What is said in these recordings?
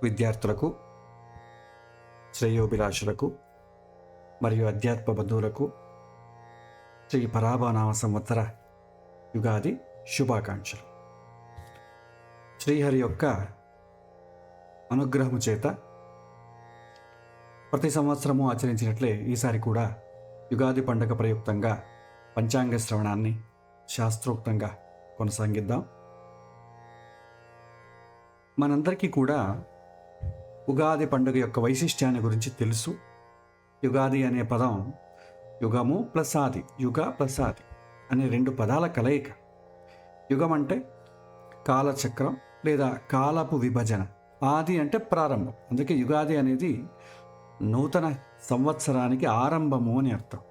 విద్యార్థులకు, శ్రేయోభిలాషులకు మరియు అధ్యాత్మ బంధువులకు శ్రీ పరాభవనామ సంవత్సర యుగాది శుభాకాంక్షలు. శ్రీహరి యొక్క అనుగ్రహము చేత ప్రతి సంవత్సరము ఆచరించినట్లే ఈసారి కూడా యుగాది పండుగ ప్రయుక్తంగా పంచాంగ శ్రవణాన్ని శాస్త్రోక్తంగా కొనసాగిద్దాం. మనందరికీ కూడా ఉగాది పండుగ యొక్క వైశిష్ట్యాన్ని గురించి తెలుసు. యుగాది అనే పదం యుగము ప్లస్ ఆది, యుగ ప్లస్ ఆది అనే రెండు పదాల కలయిక. యుగం అంటే కాలచక్రం లేదా కాలపు విభజన, ఆది అంటే ప్రారంభం. అందుకే యుగాది అనేది నూతన సంవత్సరానికి ఆరంభము అని అర్థం.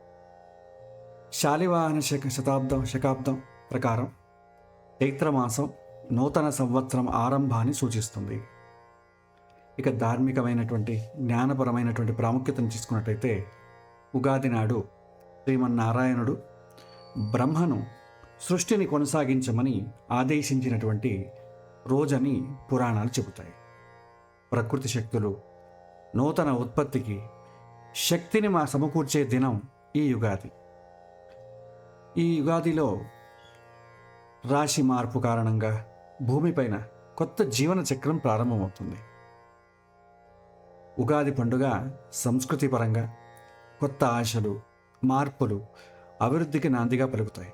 శాలివాహన శకాబ్దం ప్రకారం చైత్రమాసం నూతన సంవత్సరం ఆరంభాన్ని సూచిస్తుంది. ఇక ధార్మికమైనటువంటి జ్ఞానపరమైనటువంటి ప్రాముఖ్యతను తీసుకున్నట్టయితే ఉగాది నాడు శ్రీమన్నారాయణుడు బ్రహ్మను సృష్టిని కొనసాగించమని ఆదేశించినటువంటి రోజని పురాణాలు చెబుతాయి. ప్రకృతి శక్తులు నూతన ఉత్పత్తికి శక్తిని సమకూర్చే దినం ఈ యుగాది. ఈ యుగాదిలో రాశి మార్పు కారణంగా భూమిపైన కొత్త జీవన చక్రం ప్రారంభమవుతుంది. ఉగాది పండుగ సంస్కృతి పరంగా కొత్త ఆశలు, మార్పులు, అభివృద్ధికి నాందిగా పలుకుతాయి.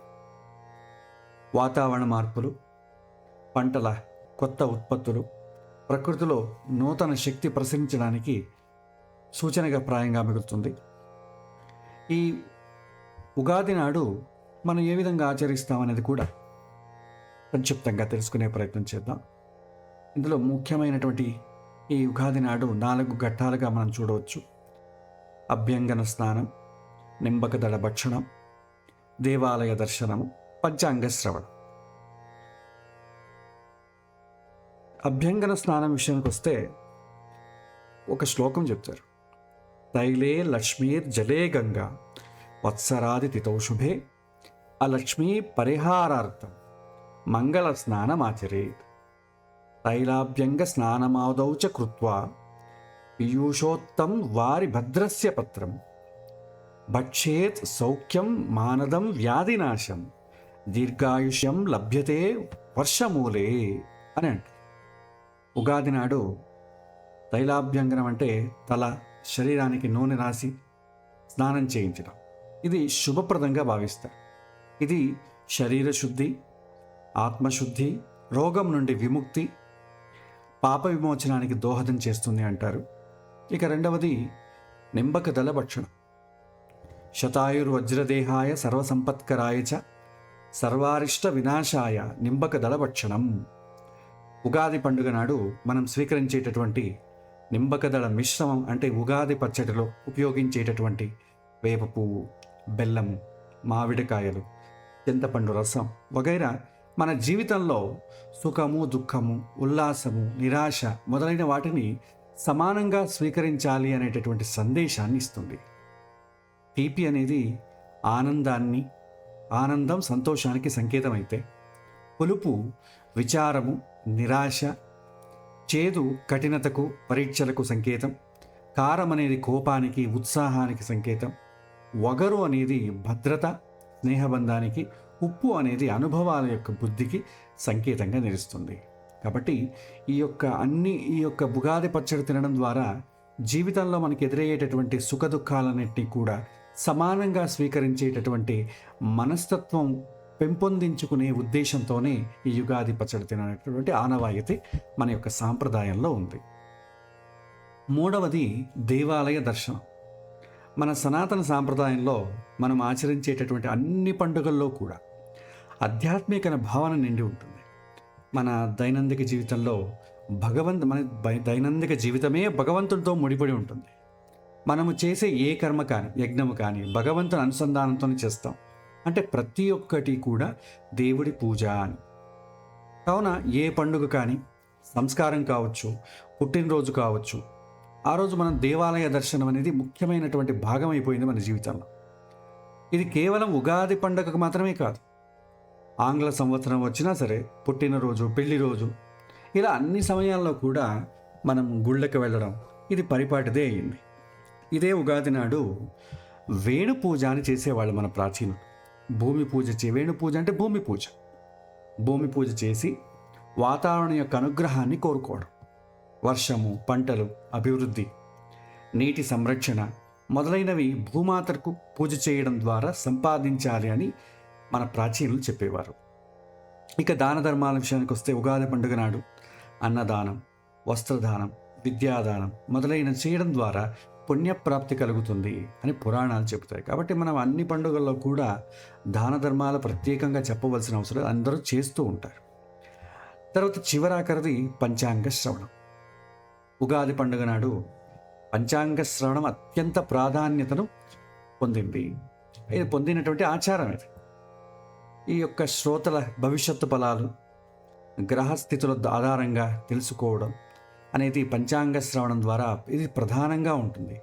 వాతావరణ మార్పులు, పంటల కొత్త ఉత్పత్తులు, ప్రకృతిలో నూతన శక్తి ప్రసరించడానికి సూచనగా ప్రాయంగా మిగులుతుంది. ఈ ఉగాది నాడు మనం ఏ విధంగా ఆచరిస్తామనేది కూడా సంక్షిప్తంగా తెలుసుకునే ప్రయత్నం చేద్దాం. ఇందులో ముఖ్యమైనటువంటి ఈ ఉగాది నాడు 4 ఘట్టాలుగా మనం చూడవచ్చు. అభ్యంగన స్నానం, నింబకదళ భక్షణం, దేవాలయ దర్శనము, పంచాంగ శ్రవణం. అభ్యంగన స్నానం విషయానికి వస్తే ఒక శ్లోకం చెప్తారు. తైలే లక్ష్మీర్ జలే గంగా వత్సరాది తిథౌ శుభే అలక్ష్మీ పరిహారార్థం మంగళ స్నానమాచరేత్. తైలాభ్యంగ స్నానమాదౌ చ కృత్వా పీయూషోత్తం వారి భద్రస్య పత్రం భక్షేత్ సౌఖ్యం మానదం వ్యాధినాశం దీర్ఘాయుష్యం లభ్యతే వర్షమూలే అని అంటారు. ఉగాది నాడు తైలాభ్యంగనం అంటే తల, శరీరానికి నూనె రాసి స్నానం చేయించడం. ఇది శుభప్రదంగా భావిస్తారు. ఇది శరీర శుద్ధి, ఆత్మశుద్ధి, రోగం నుండి విముక్తి, పాప విమోచనానికి దోహదం చేస్తుంది అంటారు. ఇక రెండవది నింబకదళ భక్షణం. శతాయుర్వజ్రదేహాయ సర్వసంపత్కరాయ చ సర్వారిష్ట వినాశాయ నింబకదళ భక్షణం. ఉగాది పండుగ నాడు మనం స్వీకరించేటటువంటి నింబకదళ మిశ్రమం అంటే ఉగాది పచ్చడిలో ఉపయోగించేటటువంటి వేప పువ్వు, బెల్లము, మామిడికాయలు, చింతపండు రసం వగైరా మన జీవితంలో సుఖము, దుఃఖము, ఉల్లాసము, నిరాశ మొదలైన వాటిని సమానంగా స్వీకరించాలి అనేటటువంటి సందేశాన్ని ఇస్తుంది. తీపి అనేది ఆనందం, సంతోషానికి సంకేతం అయితే, పులుపు విచారము, నిరాశ, చేదు కఠినతకు, పరీక్షలకు సంకేతం, కారం అనేది కోపానికి, ఉత్సాహానికి సంకేతం, వగరు అనేది భద్రత, స్నేహబంధానికి, ఉప్పు అనేది అనుభవాల యొక్క బుద్ధికి సంకేతంగా నిలుస్తుంది. కాబట్టి ఈ యొక్క ఉగాది పచ్చడి తినడం ద్వారా జీవితంలో మనకి ఎదురయ్యేటటువంటి సుఖ దుఃఖాలన్నింటినీ కూడా సమానంగా స్వీకరించేటటువంటి మనస్తత్వం పెంపొందించుకునే ఉద్దేశంతోనే ఈ యుగాది పచ్చడి తినటువంటి ఆనవాయితీ మన యొక్క సాంప్రదాయంలో ఉంది. మూడవది దేవాలయ దర్శనం. మన సనాతన సాంప్రదాయంలో మనం ఆచరించేటటువంటి అన్ని పండుగల్లో కూడా ఆధ్యాత్మిక భావన నిండి ఉంటుంది. మన దైనందిక జీవితంలో మన దైనందిక జీవితమే భగవంతుడితో ముడిపడి ఉంటుంది. మనము చేసే ఏ కర్మ కానీ, యజ్ఞము కానీ భగవంతుని అనుసంధానంతోనే చేస్తాం. అంటే ప్రతి ఒక్కటి కూడా దేవుడి పూజ అని. కావున ఏ పండుగ కానీ, సంస్కారం కావచ్చు, పుట్టినరోజు కావచ్చు, ఆ రోజు మనం దేవాలయ దర్శనం అనేది ముఖ్యమైనటువంటి భాగం అయిపోయింది మన జీవితంలో. ఇది కేవలం ఉగాది పండుగకు మాత్రమే కాదు, ఆంగ్ల సంవత్సరం వచ్చినా సరే, పుట్టినరోజు, పెళ్లి రోజు, ఇలా అన్ని సమయాల్లో కూడా మనం గుళ్ళకి వెళ్ళడం, ఇది పరిపాటిదే అయింది. ఇదే ఉగాది నాడు వేణు పూజ అని చేసేవాళ్ళు మన ప్రాచీనులు. భూమి పూజ వేణు పూజ అంటే భూమి పూజ. భూమి పూజ చేసి వాతావరణం యొక్క అనుగ్రహాన్ని కోరుకోవడం. వర్షము, పంటలు, అభివృద్ధి, నీటి సంరక్షణ మొదలైనవి భూమాతకు పూజ చేయడం ద్వారా సంపాదించాలి అని మన ప్రాచీనులు చెప్పేవారు. ఇక దాన ధర్మాల విషయానికి వస్తే ఉగాది పండుగ నాడు అన్నదానం, వస్త్రదానం, విద్యాదానం మొదలైన చేయడం ద్వారా పుణ్యప్రాప్తి కలుగుతుంది అని పురాణాలు చెబుతాయి. కాబట్టి మనం అన్ని పండుగల్లో కూడా దాన ధర్మాలు ప్రత్యేకంగా చెప్పవలసిన అవసరం అందరూ చేస్తూ ఉంటారు. తర్వాత చివరాఖరిది పంచాంగ శ్రవణం. ఉగాది పండుగ నాడు పంచాంగ శ్రవణం అత్యంత ప్రాధాన్యతను పొందింది. ఇది పొందినటువంటి ఆచారం ఇది. ఈ యొక్క శ్రోతల భవిష్యత్తు ఫలాలు, గ్రహస్థితుల ఆధారంగా తెలుసుకోవడం అనేది పంచాంగ శ్రవణం ద్వారా ఇది ప్రధానంగా ఉంటుంది.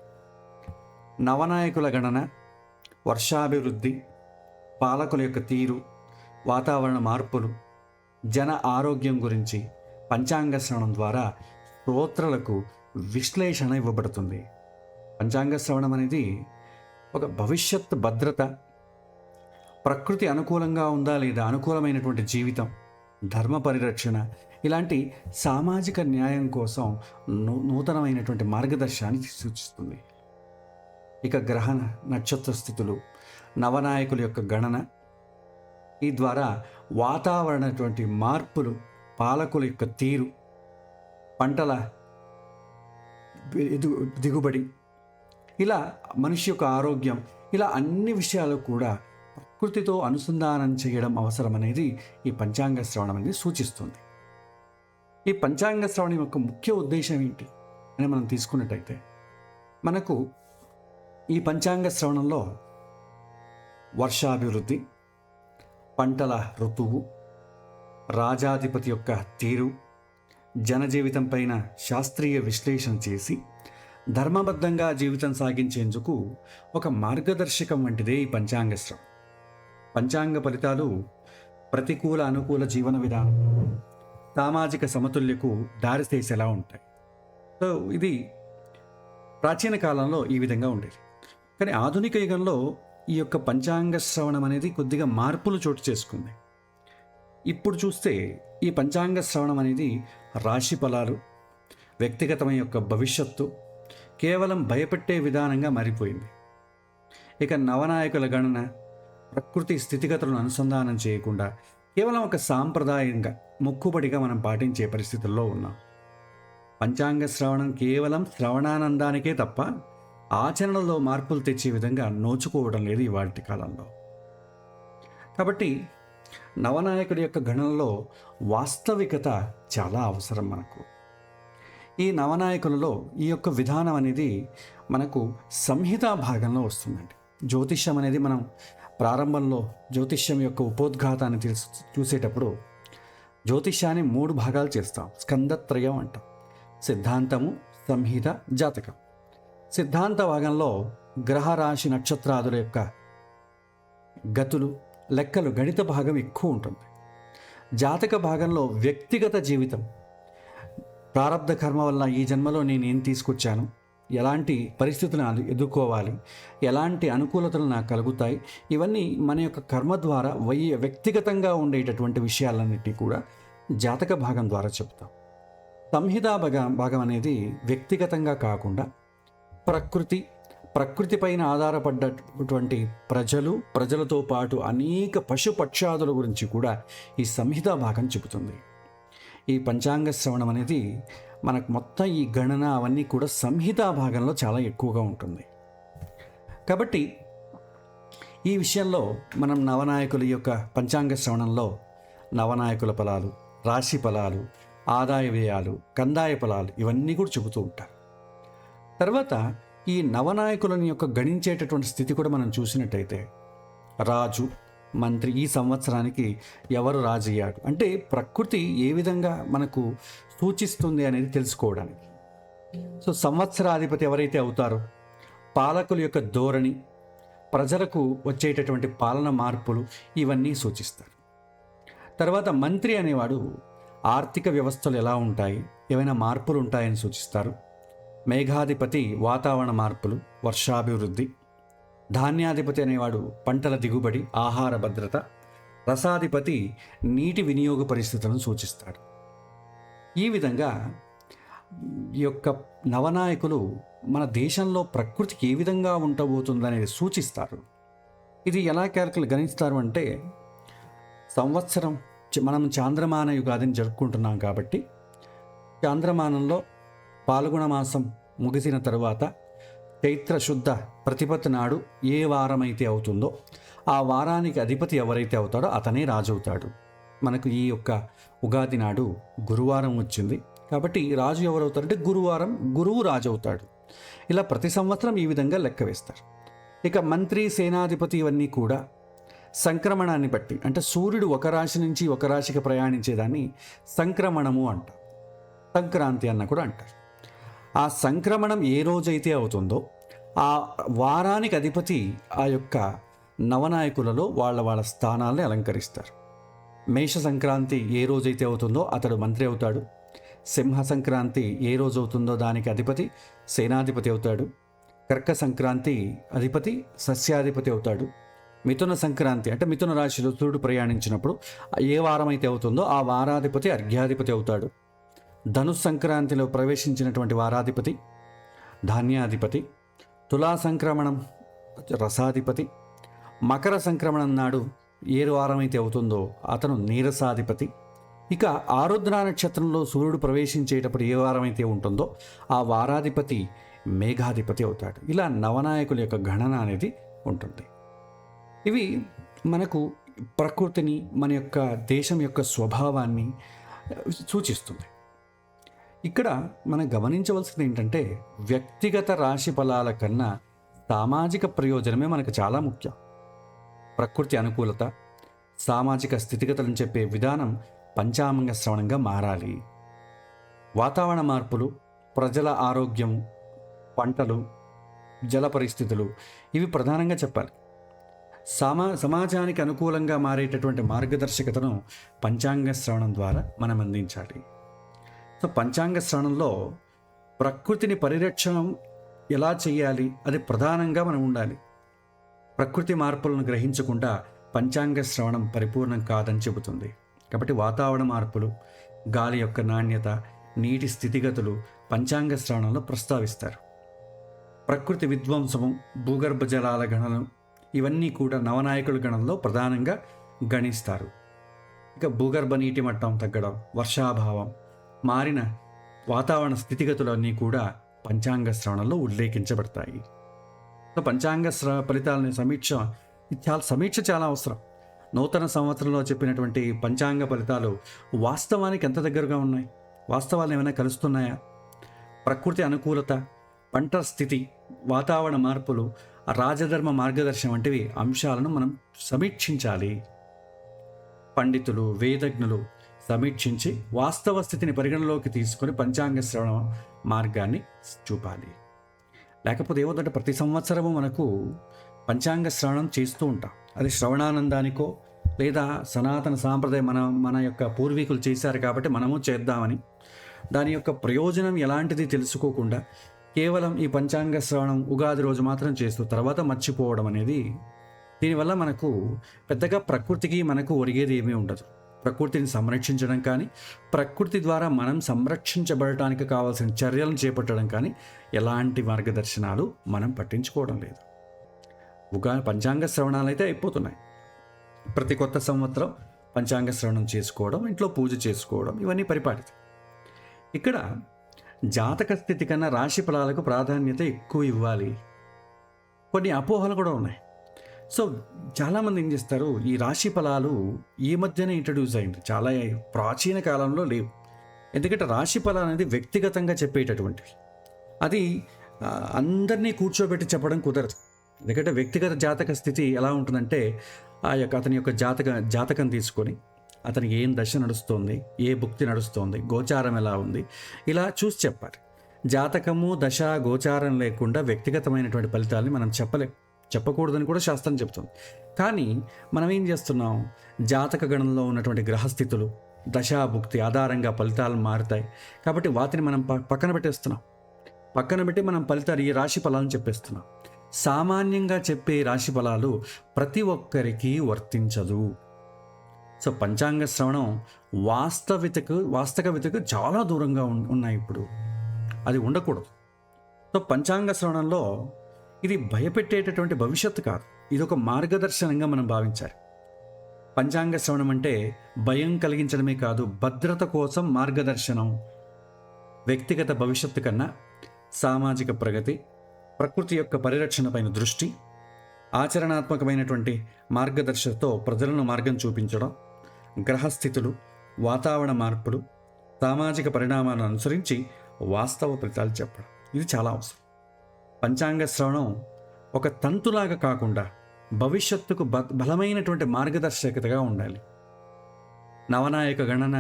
నవనాయకుల గణన, వర్షాభివృద్ధి, పాలకుల యొక్క తీరు, వాతావరణ మార్పులు, జన ఆరోగ్యం గురించి పంచాంగ శ్రవణం ద్వారా శ్రోత్రులకు విశ్లేషణ ఇవ్వబడుతుంది. పంచాంగ శ్రవణం అనేది ఒక భవిష్యత్ భద్రత, ప్రకృతి అనుకూలంగా ఉందా లేదా, అనుకూలమైనటువంటి జీవితం, ధర్మ పరిరక్షణ ఇలాంటి సామాజిక న్యాయం కోసం నూతనమైనటువంటి మార్గదర్శనాన్ని సూచిస్తుంది. ఇక గ్రహణ నక్షత్ర స్థితులు, నవనాయకుల యొక్క గణన, ఈ ద్వారా వాతావరణటువంటి మార్పులు, పాలకుల యొక్క తీరు, పంటల దిగుబడి, ఇలా మనిషి యొక్క ఆరోగ్యం, ఇలా అన్ని విషయాలు కూడా ప్రకృతితో అనుసంధానం చేయడం అవసరం అనేది ఈ పంచాంగ శ్రవణం అనేది సూచిస్తుంది. ఈ పంచాంగ శ్రవణం యొక్క ముఖ్య ఉద్దేశం ఏంటి అని మనం తీసుకున్నట్టయితే, మనకు ఈ పంచాంగ శ్రవణంలో వర్షాభివృద్ధి, పంటల ఋతువు, రాజాధిపతి యొక్క తీరు, జనజీవితం పైన శాస్త్రీయ విశ్లేషణ చేసి ధర్మబద్ధంగా జీవితం సాగించేందుకు ఒక మార్గదర్శకం వంటిదే ఈ పంచాంగ శ్రవణం. పంచాంగ ఫలితాలు ప్రతికూల అనుకూల జీవన విధానం, సామాజిక సమతుల్యకు దారితీసేలా ఉంటాయి. సో ఇది ప్రాచీన కాలంలో ఈ విధంగా ఉండేది. కానీ ఆధునిక యుగంలో ఈ యొక్క పంచాంగ శ్రవణం అనేది కొద్దిగా మార్పులు చోటు చేసుకుంది. ఇప్పుడు చూస్తే ఈ పంచాంగ శ్రవణం అనేది రాశి ఫలాలు, వ్యక్తిగతమైన యొక్క భవిష్యత్తు కేవలం భయపెట్టే విధానంగా మారిపోయింది. ఇక నవనాయకుల గణన ప్రకృతి స్థితిగతులను అనుసంధానం చేయకుండా కేవలం ఒక సాంప్రదాయంగా, మొక్కుబడిగా మనం పాటించే పరిస్థితుల్లో ఉన్నాం. పంచాంగ శ్రవణం కేవలం శ్రవణానందానికే తప్ప ఆచరణలో మార్పులు తెచ్చే విధంగా నోచుకోవడం లేదు ఇవాల్టి కాలంలో. కాబట్టి నవనాయకుడి యొక్క గణనలో వాస్తవికత చాలా అవసరం మనకు. ఈ నవనాయకులలో ఈ యొక్క విధానం అనేది మనకు సంహితా భాగంలో వస్తుందండి. జ్యోతిష్యం అనేది మనం ప్రారంభంలో జ్యోతిష్యం యొక్క ఉపోద్ఘాతాన్ని చూసేటప్పుడు జ్యోతిష్యాన్ని 3 భాగాలు చేస్తాం. స్కందత్రయం అంటాం. సిద్ధాంతము, సంహిత, జాతకం. సిద్ధాంత భాగంలో గ్రహరాశి నక్షత్రాదుల యొక్క గతులు, లెక్కలు, గణిత భాగం ఎక్కువ ఉంటుంది. జాతక భాగంలో వ్యక్తిగత జీవితం, ప్రారబ్ధ కర్మ వల్ల ఈ జన్మలో నేను ఏం తీసుకొచ్చాను, ఎలాంటి పరిస్థితులను ఎదుర్కోవాలి, ఎలాంటి అనుకూలతలు నాకు కలుగుతాయి, ఇవన్నీ మన యొక్క కర్మ ద్వారా వ్యక్తిగతంగా ఉండేటటువంటి విషయాలన్నిటినీ కూడా జాతక భాగం ద్వారా చెప్తాం. సంహితా భాగం అనేది వ్యక్తిగతంగా కాకుండా ప్రకృతి పైన ఆధారపడ్డటువంటి ప్రజలతో పాటు అనేక పశుపక్షాదుల గురించి కూడా ఈ సంహితా భాగం చెబుతుంది. ఈ పంచాంగ శ్రవణం అనేది మనకు మొత్తం ఈ గణన అవన్నీ కూడా సంహితా భాగంలో చాలా ఎక్కువగా ఉంటుంది. కాబట్టి ఈ విషయంలో మనం నవనాయకుల యొక్క పంచాంగ శ్రవణంలో నవనాయకుల ఫలాలు, రాశి ఫలాలు, ఆదాయ వ్యయాలు, కందాయ ఫలాలు ఇవన్నీ కూడా చెబుతూ ఉంటారు. తర్వాత ఈ నవనాయకులని యొక్క గణించేటటువంటి స్థితి కూడా మనం చూసినట్టయితే రాజు, మంత్రి, ఈ సంవత్సరానికి ఎవరు రాజు అయ్యాడు అంటే ప్రకృతి ఏ విధంగా మనకు సూచిస్తుంది అనేది తెలుసుకోవడానికి. సో సంవత్సరాధిపతి ఎవరైతే అవుతారో పాలకుల యొక్క ధోరణి, ప్రజలకు వచ్చేటటువంటి పాలన మార్పులు ఇవన్నీ సూచిస్తారు. తర్వాత మంత్రి అనేవాడు ఆర్థిక వ్యవస్థలు ఎలా ఉంటాయి, ఏవైనా మార్పులు ఉంటాయని సూచిస్తారు. మేఘాధిపతి వాతావరణ మార్పులు, వర్షాభివృద్ధి. ధాన్యాధిపతి అనేవాడు పంటల దిగుబడి, ఆహార భద్రత. రసాధిపతి నీటి వినియోగ పరిస్థితులను సూచిస్తాడు. ఈ విధంగా ఈ యొక్క నవనాయకులు మన దేశంలో ప్రకృతికి ఏ విధంగా ఉండబోతుందనేది సూచిస్తారు. ఇది ఎలా గణిస్తారు అంటే, సంవత్సరం మనం చాంద్రమాన యుగాదిని జరుపుకుంటున్నాం కాబట్టి చాంద్రమానంలో పాల్గొన మాసం ముగిసిన తరువాత చైత్ర శుద్ధ ప్రతిపత్తి నాడు ఏ వారమైతే అవుతుందో ఆ వారానికి అధిపతి ఎవరైతే అవుతాడో అతనే రాజు అవుతాడు. మనకు ఈ యొక్క ఉగాది నాడు గురువారం వచ్చింది కాబట్టి రాజు ఎవరవుతారంటే గురువారం, గురువు రాజు అవుతాడు. ఇలా ప్రతి సంవత్సరం ఈ విధంగా లెక్క వేస్తారు. ఇక మంత్రి, సేనాధిపతి ఇవన్నీ కూడా సంక్రమణాన్ని బట్టి, అంటే సూర్యుడు ఒక రాశి నుంచి ఒక రాశికి ప్రయాణించేదాన్ని సంక్రమణము అంటారు. సంక్రాంతి అన్న కూడా అంటారు. ఆ సంక్రమణం ఏ రోజైతే అవుతుందో ఆ వారానికి అధిపతి ఆ యొక్క నవనాయకులలో వాళ్ళ స్థానాల్ని అలంకరిస్తారు. మేష సంక్రాంతి ఏ రోజైతే అవుతుందో అతడు మంత్రి అవుతాడు. సింహ సంక్రాంతి ఏ రోజు అవుతుందో దానికి అధిపతి సేనాధిపతి అవుతాడు. కర్క సంక్రాంతి అధిపతి సస్యాధిపతి అవుతాడు. మిథున సంక్రాంతి అంటే మిథున రాశిలో సూర్యుడు ప్రయాణించినప్పుడు ఏ వారం అయితే అవుతుందో ఆ వారాధిపతి అర్ఘ్యాధిపతి అవుతాడు. ధనుస్ సంక్రాంతిలో ప్రవేశించినటువంటి వారాధిపతి ధాన్యాధిపతి. తులా సంక్రమణం రసాధిపతి. మకర సంక్రమణం నాడు ఏ వారం అయితే అవుతుందో అతను నీరసాధిపతి. ఇక ఆరుద్ర నక్షత్రంలో సూర్యుడు ప్రవేశించేటప్పుడు ఏ వారం అయితే ఉంటుందో ఆ వారాధిపతి మేఘాధిపతి అవుతాడు. ఇలా నవనాయకుల యొక్క గణన అనేది ఉంటుంది. ఇవి మనకు ప్రకృతిని, మన యొక్క దేశం యొక్క స్వభావాన్ని సూచిస్తుంది. ఇక్కడ మనం గమనించవలసింది ఏంటంటే, వ్యక్తిగత రాశి ఫలాల కన్నా సామాజిక ప్రయోజనమే మనకు చాలా ముఖ్యం. ప్రకృతి అనుకూలత, సామాజిక స్థితిగతులను చెప్పే విధానం పంచాంగ శ్రవణంగా మారాలి. వాతావరణ మార్పులు, ప్రజల ఆరోగ్యం, పంటలు, జల పరిస్థితులు ఇవి ప్రధానంగా చెప్పాలి. సమాజానికి అనుకూలంగా మారేటటువంటి మార్గదర్శకతను పంచాంగ శ్రవణం ద్వారా మనం అందించాలి. సో పంచాంగ శ్రవణంలో ప్రకృతిని పరిరక్షణం ఎలా చేయాలి అది ప్రధానంగా మనం ఉండాలి. ప్రకృతి మార్పులను గ్రహించకుండా పంచాంగ శ్రవణం పరిపూర్ణం కాదని చెబుతుంది. కాబట్టి వాతావరణ మార్పులు, గాలి యొక్క నాణ్యత, నీటి స్థితిగతులు పంచాంగ శ్రవణంలో ప్రస్తావిస్తారు. ప్రకృతి విధ్వంసము, భూగర్భ జలాల గణనం ఇవన్నీ కూడా నవనాయకుల గణంలో ప్రధానంగా గణిస్తారు. ఇక భూగర్భ నీటి మట్టం తగ్గడం, వర్షాభావం, మారిన వాతావరణ స్థితిగతులు అన్నీ కూడా పంచాంగ శ్రవణంలో ఉల్లేఖించబడతాయి. సో పంచాంగ ఫలితాలని సమీక్ష చాలా అవసరం. నూతన సంవత్సరంలో చెప్పినటువంటి పంచాంగ ఫలితాలు వాస్తవానికి ఎంత దగ్గరగా ఉన్నాయి? వాస్తవాలు ఏమైనా కలుస్తున్నాయా? ప్రకృతి అనుకూలత, పంట స్థితి, వాతావరణ మార్పులు, రాజధర్మ మార్గదర్శనం వంటివి అంశాలను మనం సమీక్షించాలి. పండితులు, వేదజ్ఞులు సమీక్షించి వాస్తవ స్థితిని పరిగణలోకి తీసుకొని పంచాంగ శ్రవణ మార్గాన్ని చూపాలి. లేకపోతే ఏమవుతుందంటే ప్రతి సంవత్సరము మనకు పంచాంగ శ్రవణం చేస్తూ ఉంటాం. అది శ్రవణానందానికో లేదా సనాతన సాంప్రదాయం మన యొక్క పూర్వీకులు చేశారు కాబట్టి మనము చేద్దామని, దాని యొక్క ప్రయోజనం ఎలాంటిది తెలుసుకోకుండా కేవలం ఈ పంచాంగ శ్రవణం ఉగాది రోజు మాత్రం చేస్తూ తర్వాత మర్చిపోవడం అనేది, దీనివల్ల మనకు పెద్దగా ప్రకృతికి మనకు ఒరిగేది ఏమీ ఉండదు. ప్రకృతిని సంరక్షించడం కానీ, ప్రకృతి ద్వారా మనం సంరక్షించబడటానికి కావాల్సిన చర్యలను చేపట్టడం కానీ ఎలాంటి మార్గదర్శనాలు మనం పట్టించుకోవడం లేదు. పంచాంగ శ్రవణాలు అయితే అయిపోతున్నాయి. ప్రతి కొత్త సంవత్సరం పంచాంగ శ్రవణం చేసుకోవడం, ఇంట్లో పూజ చేసుకోవడం ఇవన్నీ పరిపాటి. ఇక్కడ జాతక స్థితి కన్నా రాశి ఫలాలకు ప్రాధాన్యత ఎక్కువ ఇవ్వాలి. కొన్ని అపోహలు కూడా ఉన్నాయి. సో చాలామంది ఏం చేస్తారు, ఈ రాశి ఫలాలు ఈ మధ్యనే ఇంట్రడ్యూస్ అయింది, చాలా ప్రాచీన కాలంలో లేవు. ఎందుకంటే రాశి ఫలాలు అనేది వ్యక్తిగతంగా చెప్పేటటువంటివి. అది అందరినీ కూర్చోబెట్టి చెప్పడం కుదరదు. ఎందుకంటే వ్యక్తిగత జాతక స్థితి ఎలా ఉంటుందంటే, అతని యొక్క జాతకం తీసుకొని అతనికి ఏం దశ నడుస్తోంది, ఏ భుక్తి నడుస్తోంది, గోచారం ఎలా ఉంది, ఇలా చూసి చెప్పాలి. జాతకము, దశ, గోచారం లేకుండా వ్యక్తిగతమైనటువంటి ఫలితాలని మనం చెప్పకూడదని కూడా శాస్త్రం చెప్తుంది. కానీ మనం ఏం చేస్తున్నాం, జాతక గణంలో ఉన్నటువంటి గ్రహస్థితులు, దశాభుక్తి ఆధారంగా ఫలితాలు మారుతాయి. కాబట్టి వాటిని మనం పక్కన పెట్టేస్తున్నాం. పక్కన పెట్టి మనం ఫలితాలు ఈ రాశి ఫలాలను చెప్పేస్తున్నాం. సామాన్యంగా చెప్పే రాశి ఫలాలు ప్రతి ఒక్కరికి వర్తించదు. సో పంచాంగ శ్రవణం వాస్తవికతకు చాలా దూరంగా ఉన్నాయి. ఇప్పుడు అది ఉండకూడదు. సో పంచాంగ శ్రవణంలో ఇది భయపెట్టేటటువంటి భవిష్యత్తు కాదు, ఇది ఒక మార్గదర్శనంగా మనం భావించాలి. పంచాంగ శ్రవణం అంటే భయం కలిగించడమే కాదు, భద్రత కోసం మార్గదర్శనం. వ్యక్తిగత భవిష్యత్తు కన్నా సామాజిక ప్రగతి, ప్రకృతి యొక్క పరిరక్షణ పైన దృష్టి, ఆచరణాత్మకమైనటువంటి మార్గదర్శకతో ప్రజలను మార్గం చూపించడం, గ్రహస్థితులు, వాతావరణ మార్పులు, సామాజిక పరిణామాలను అనుసరించి వాస్తవ ఫలితాలు చెప్పడం, ఇది చాలా అవసరం. పంచాంగ శ్రవణం ఒక తంతులాగా కాకుండా భవిష్యత్తుకు బలమైనటువంటి మార్గదర్శకతగా ఉండాలి. నవనాయక గణన,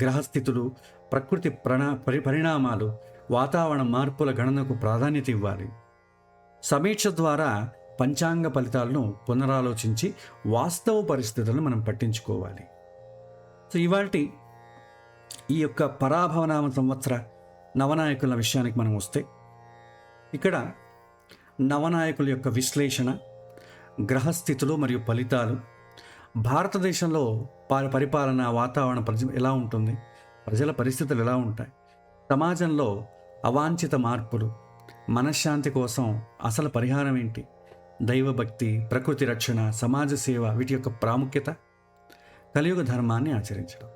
గ్రహస్థితులు, ప్రకృతి పరిణామాలు, వాతావరణ మార్పుల గణనకు ప్రాధాన్యత ఇవ్వాలి. సమీక్ష ద్వారా పంచాంగ ఫలితాలను పునరాలోచించి వాస్తవ పరిస్థితులను మనం పట్టించుకోవాలి. సో ఇవాల్టి ఈ యొక్క పరాభవనామ సంవత్సర నవనాయకుల విషయానికి మనం వస్తే, ఇక్కడ నవనాయకుల యొక్క విశ్లేషణ, గ్రహస్థితులు మరియు ఫలితాలు, భారతదేశంలో పరిపాలన వాతావరణ ఎలా ఉంటుంది, ప్రజల పరిస్థితులు ఎలా ఉంటాయి, సమాజంలో అవాంఛిత మార్పులు, మనశ్శాంతి కోసం అసలు పరిహారం ఏంటి, దైవభక్తి, ప్రకృతి రక్షణ, సమాజ సేవ, వీటి యొక్క ప్రాముఖ్యత, కలియుగ ధర్మాన్ని ఆచరించడం,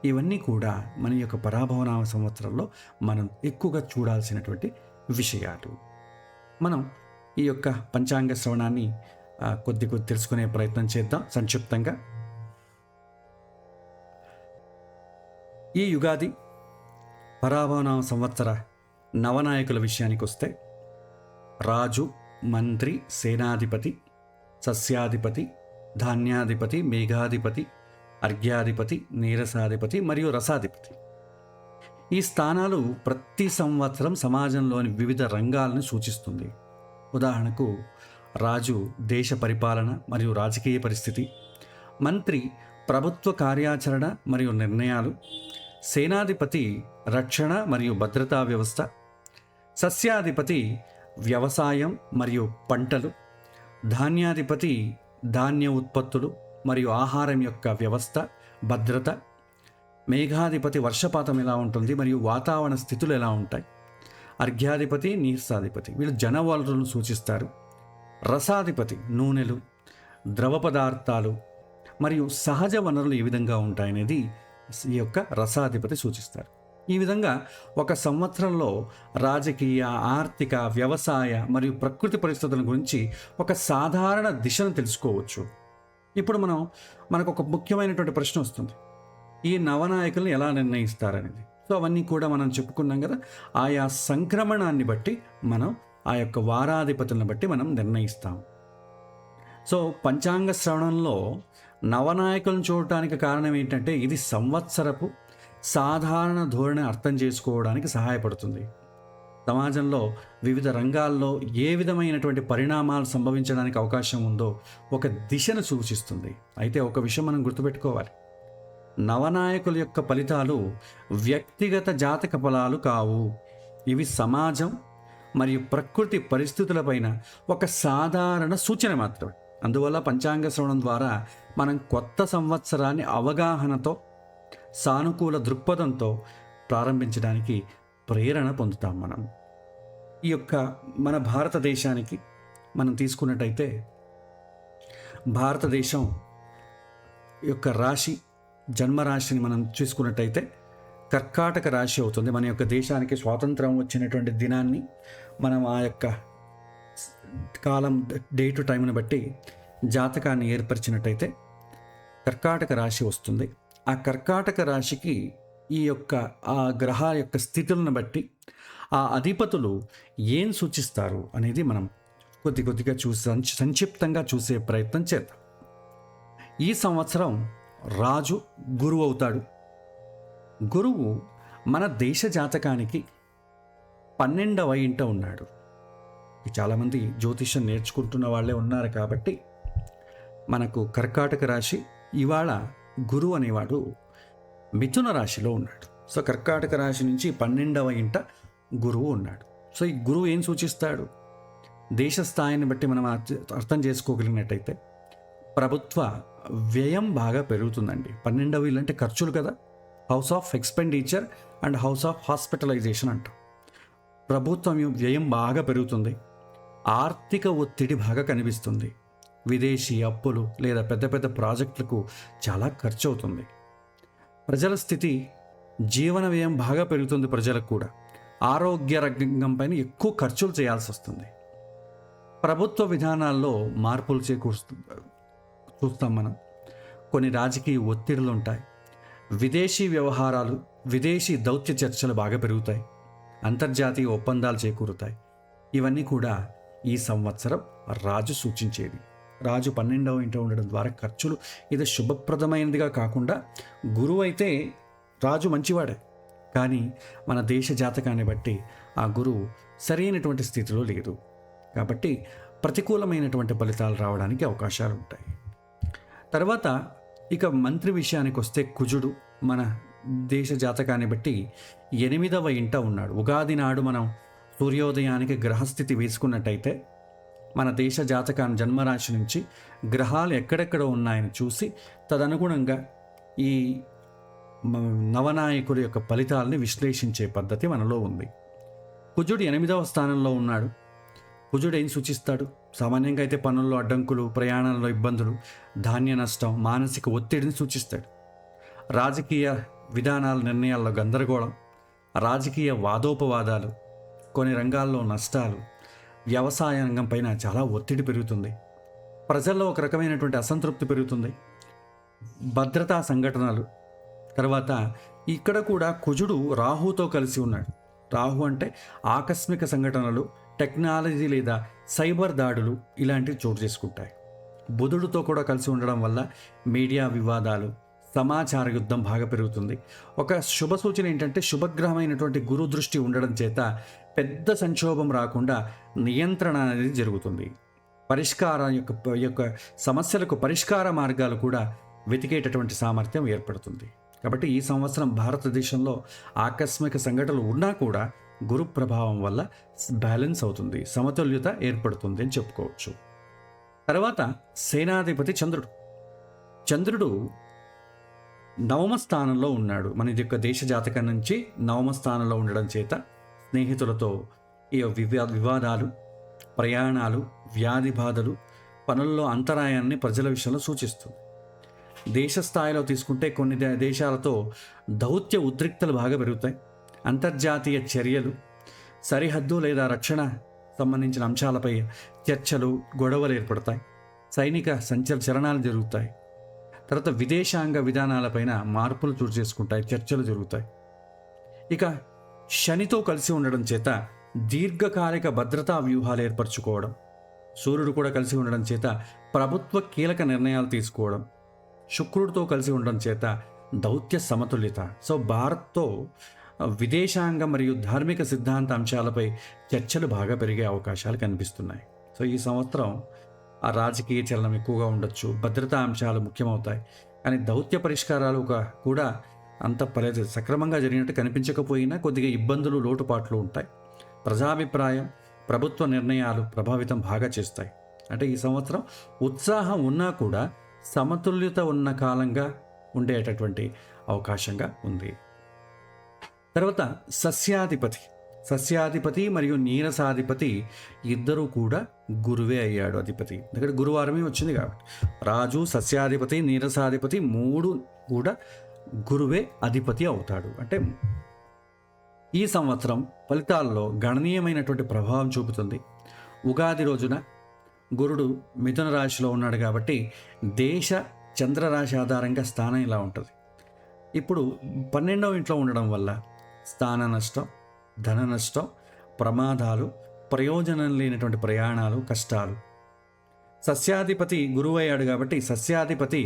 ఇవన్నీ కూడా మన యొక్క పరాభవనామ సంవత్సరంలో మనం ఎక్కువగా చూడాల్సినటువంటి విషయాలు. మనం ఈ యొక్క పంచాంగ శ్రవణాన్ని కొద్ది తెలుసుకునే ప్రయత్నం చేద్దాం సంక్షిప్తంగా. ఈ యుగాది పరాభవనామ సంవత్సర నవనాయకుల విషయానికి వస్తే, రాజు, మంత్రి, సేనాధిపతి, సస్యాధిపతి, ధాన్యాధిపతి, మేఘాధిపతి, అర్ఘ్యాధిపతి, నీరసాధిపతి మరియు రసాధిపతి. ఈ స్థానాలు ప్రతి సంవత్సరం సమాజంలోని వివిధ రంగాలను సూచిస్తుంది. ఉదాహరణకు రాజు దేశ పరిపాలన మరియు రాజకీయ పరిస్థితి, మంత్రి ప్రభుత్వ కార్యాచరణ మరియు నిర్ణయాలు, సేనాధిపతి రక్షణ మరియు భద్రతా వ్యవస్థ, సస్యాధిపతి వ్యవసాయం మరియు పంటలు, ధాన్యాధిపతి ధాన్య ఉత్పత్తులు మరియు ఆహారం యొక్క వ్యవస్థ, భద్రత, మేఘాధిపతి వర్షపాతం ఎలా ఉంటుంది మరియు వాతావరణ స్థితులు ఎలా ఉంటాయి, అర్ఘ్యాధిపతి నీరసాధిపతి వీళ్ళు జన వనరులను సూచిస్తారు, రసాధిపతి నూనెలు, ద్రవ పదార్థాలు మరియు సహజ వనరులు ఏ విధంగా ఉంటాయనేది ఈ యొక్క రసాధిపతి సూచిస్తారు. ఈ విధంగా ఒక సంవత్సరంలో రాజకీయ, ఆర్థిక, వ్యవసాయ మరియు ప్రకృతి పరిస్థితుల గురించి ఒక సాధారణ దిశను తెలుసుకోవచ్చు. ఇప్పుడు మనకు ఒక ముఖ్యమైనటువంటి ప్రశ్న వస్తుంది, ఈ నవనాయకులను ఎలా నిర్ణయిస్తారనేది. సో అవన్నీ కూడా మనం చెప్పుకున్నాం కదా, ఆయా సంక్రమణాన్ని బట్టి మనం ఆ యొక్క వారాధిపతులను బట్టి మనం నిర్ణయిస్తాం. సో పంచాంగ శ్రవణంలో నవనాయకులను చూడటానికి కారణం ఏంటంటే, ఇది సంవత్సరపు సాధారణ ధోరణి అర్థం చేసుకోవడానికి సహాయపడుతుంది. సమాజంలో వివిధ రంగాల్లో ఏ విధమైనటువంటి పరిణామాలు సంభవించడానికి అవకాశం ఉందో ఒక దిశను సూచిస్తుంది. అయితే ఒక విషయం మనం గుర్తుపెట్టుకోవాలి, నవనాయకుల యొక్క ఫలితాలు వ్యక్తిగత జాతక ఫలాలు కావు. ఇవి సమాజం మరియు ప్రకృతి పరిస్థితులపైన ఒక సాధారణ సూచన మాత్రమే. అందువల్ల పంచాంగ శ్రవణం ద్వారా మనం కొత్త సంవత్సరాన్ని అవగాహనతో, సానుకూల దృక్పథంతో ప్రారంభించడానికి ప్రేరణ పొందుతాం. మనం ఈ యొక్క మన భారతదేశానికి మనం తీసుకున్నట్టయితే, భారతదేశం యొక్క రాశి, జన్మరాశిని మనం చూసుకున్నట్టయితే కర్కాటక రాశి అవుతుంది. మన యొక్క దేశానికి స్వాతంత్రం వచ్చినటువంటి దినాన్ని మనం ఆ యొక్క కాలం, డేటు, టైంని బట్టి జాతకాన్ని ఏర్పరిచినట్టయితే కర్కాటక రాశి వస్తుంది. ఆ కర్కాటక రాశికి ఈ యొక్క ఆ గ్రహాల యొక్క స్థితులను బట్టి ఆ అధిపతులు ఏం సూచిస్తారు అనేది మనం కొద్దిగా సంక్షిప్తంగా చూసే ప్రయత్నం చేద్దాం. ఈ సంవత్సరం రాజు గురువు అవుతాడు. గురువు మన దేశ జాతకానికి 12వ ఇంట ఉన్నాడు. చాలామంది జ్యోతిషం నేర్చుకుంటున్న వాళ్ళే ఉన్నారు కాబట్టి మనకు కర్కాటక రాశి, ఇవాళ గురువు అనేవాడు మిథున రాశిలో ఉన్నాడు. సో కర్కాటక రాశి నుంచి 12వ ఇంట గురువు ఉన్నాడు. సో ఈ గురువు ఏం సూచిస్తాడు? దేశ స్థాయిని బట్టి మనం అర్థం చేసుకోగలిగినట్టయితే ప్రభుత్వ వ్యయం బాగా పెరుగుతుందండి. 12వ ఇల్లు అంటే ఖర్చులు కదా, house of expenditure and house of hospitalization అంటాం. ప్రభుత్వం వ్యయం బాగా పెరుగుతుంది, ఆర్థిక ఒత్తిడి బాగా కనిపిస్తుంది, విదేశీ అప్పులు లేదా పెద్ద పెద్ద ప్రాజెక్టులకు చాలా ఖర్చు అవుతుంది. ప్రజల స్థితి, జీవన వ్యయం బాగా పెరుగుతుంది. ప్రజలకు కూడా ఆరోగ్య రంగం పైన ఎక్కువ ఖర్చులు చేయాల్సి వస్తుంది. ప్రభుత్వ విధానాల్లో మార్పులు చూస్తాం మనం. కొన్ని రాజకీయ ఒత్తిడులు ఉంటాయి, విదేశీ వ్యవహారాలు, విదేశీ దౌత్య చర్చలు బాగా పెరుగుతాయి, అంతర్జాతీయ ఒప్పందాలు చేకూరుతాయి. ఇవన్నీ కూడా ఈ సంవత్సరం రాజు సూచించేది. రాజు 12వ ఇంట ఉండడం ద్వారా ఖర్చులు ఇది శుభప్రదమైనదిగా కాకుండా, గురువు అయితే రాజు మంచివాడే, కానీ మన దేశ జాతకాన్ని బట్టి ఆ గురువు సరైనటువంటి స్థితిలో లేదు. కాబట్టి ప్రతికూలమైనటువంటి ఫలితాలు రావడానికి అవకాశాలు ఉంటాయి. తర్వాత ఇక మంత్రి విషయానికి వస్తే, కుజుడు మన దేశ జాతకాన్ని బట్టి 8వ ఇంట ఉన్నాడు. ఉగాది నాడు మనం సూర్యోదయానికి గ్రహస్థితి వేసుకున్నట్టయితే మన దేశ జాతకాన్ని జన్మరాశి నుంచి గ్రహాలు ఎక్కడెక్కడ ఉన్నాయని చూసి తదనుగుణంగా ఈ నవనాయకుడి యొక్క ఫలితాలని విశ్లేషించే పద్ధతి మనలో ఉంది. కుజుడు 8వ స్థానంలో ఉన్నాడు. కుజుడు ఏం సూచిస్తాడు? సామాన్యంగా అయితే పనుల్లో అడ్డంకులు, ప్రయాణాల్లో ఇబ్బందులు, ధాన్య నష్టం, మానసిక ఒత్తిడిని సూచిస్తాడు. రాజకీయ విధానాల నిర్ణయాల్లో గందరగోళం, రాజకీయ వాదోపవాదాలు, కొన్ని రంగాల్లో నష్టాలు, వ్యవసాయ రంగం పైన చాలా ఒత్తిడి పెరుగుతుంది, ప్రజల్లో ఒక రకమైనటువంటి అసంతృప్తి పెరుగుతుంది, భద్రతా సంఘటనలు. తర్వాత ఇక్కడ కూడా కుజుడు రాహుతో కలిసి ఉన్నాడు. రాహు అంటే ఆకస్మిక సంఘటనలు, టెక్నాలజీ లేదా సైబర్ దాడులు ఇలాంటివి చోటు చేసుకుంటాయి. బుధుడితో కూడా కలిసి ఉండడం వల్ల మీడియా వివాదాలు, సమాచార యుద్ధం బాగా పెరుగుతుంది. ఒక శుభ సూచన ఏంటంటే, శుభగ్రహమైనటువంటి గురు దృష్టి ఉండడం చేత పెద్ద సంక్షోభం రాకుండా నియంత్రణ అనేది జరుగుతుంది. పరిష్కారం యొక్క సమస్యలకు పరిష్కార మార్గాలు కూడా వెతికేటటువంటి సామర్థ్యం ఏర్పడుతుంది. కాబట్టి ఈ సంవత్సరం భారతదేశంలో ఆకస్మిక సంఘటనలు ఉన్నా కూడా గురు ప్రభావం వల్ల బ్యాలెన్స్ అవుతుంది, సమతుల్యత ఏర్పడుతుంది అని చెప్పుకోవచ్చు. తర్వాత సేనాధిపతి చంద్రుడు. చంద్రుడు 9వ స్థానంలో ఉన్నాడు. మన యొక్క దేశ జాతకం నుంచి 9వ స్థానంలో ఉండడం చేత స్నేహితులతో ఈ వివాదాలు, ప్రయాణాలు, వ్యాధి బాధలు, పనుల్లో అంతరాయాన్ని ప్రజల విషయంలో సూచిస్తుంది. దేశ స్థాయిలో తీసుకుంటే కొన్ని దేశాలతో దౌత్య ఉద్రిక్తలు బాగా పెరుగుతాయి. అంతర్జాతీయ చర్యలు, సరిహద్దు లేదా రక్షణ సంబంధించిన అంశాలపై చర్చలు, గొడవలు ఏర్పడతాయి. సైనిక చరణాలు జరుగుతాయి. తర్వాత విదేశాంగ విధానాలపైన మార్పులు చోటు చేసుకుంటాయి, చర్చలు జరుగుతాయి. ఇక శనితో కలిసి ఉండడం చేత దీర్ఘకాలిక భద్రతా వ్యూహాలు ఏర్పరచుకోవడం, సూర్యుడు కూడా కలిసి ఉండడం చేత ప్రభుత్వ కీలక నిర్ణయాలు తీసుకోవడం, శుక్రుడితో కలిసి ఉండడం చేత దౌత్య సమతుల్యత. సో భారత్తో విదేశాంగ మరియు ధార్మిక సిద్ధాంత అంశాలపై చర్చలు బాగా పెరిగే అవకాశాలు కనిపిస్తున్నాయి. సో ఈ సంవత్సరం ఆ రాజకీయ చలనం ఎక్కువగా ఉండొచ్చు, భద్రతా అంశాలు ముఖ్యమవుతాయి, కానీ దౌత్య పరిష్కారాలు కూడా అంత సక్రమంగా జరిగినట్టు కనిపించకపోయినా కొద్దిగా ఇబ్బందులు, లోటుపాట్లు ఉంటాయి. ప్రజాభిప్రాయం, ప్రభుత్వ నిర్ణయాలు ప్రభావితం బాగా చేస్తాయి. అంటే ఈ సంవత్సరం ఉత్సాహం ఉన్నా కూడా సమతుల్యత ఉన్న కాలంగా ఉండేటటువంటి అవకాశంగా ఉంది. తర్వాత సస్యాధిపతి మరియు నీరసాధిపతి ఇద్దరూ కూడా గురువే అయ్యాడు అధిపతి. ఎందుకంటే గురువారమే వచ్చింది కాబట్టి రాజు, సస్యాధిపతి, నీరసాధిపతి 3 కూడా గురువే అధిపతి అవుతాడు. అంటే ఈ సంవత్సరం ఫలితాల్లో గణనీయమైనటువంటి ప్రభావం చూపుతుంది. ఉగాది రోజున గురుడు మిథున రాశిలో ఉన్నాడు కాబట్టి దేశ చంద్రరాశి ఆధారంగా స్థానం ఇలా ఉంటుంది. ఇప్పుడు 12వ ఇంట్లో ఉండడం వల్ల స్థాన నష్టం, ధన నష్టం, ప్రమాదాలు, ప్రయోజనం లేనటువంటి ప్రయాణాలు, కష్టాలు. సస్యాధిపతి గురువు అయ్యాడు కాబట్టి సస్యాధిపతి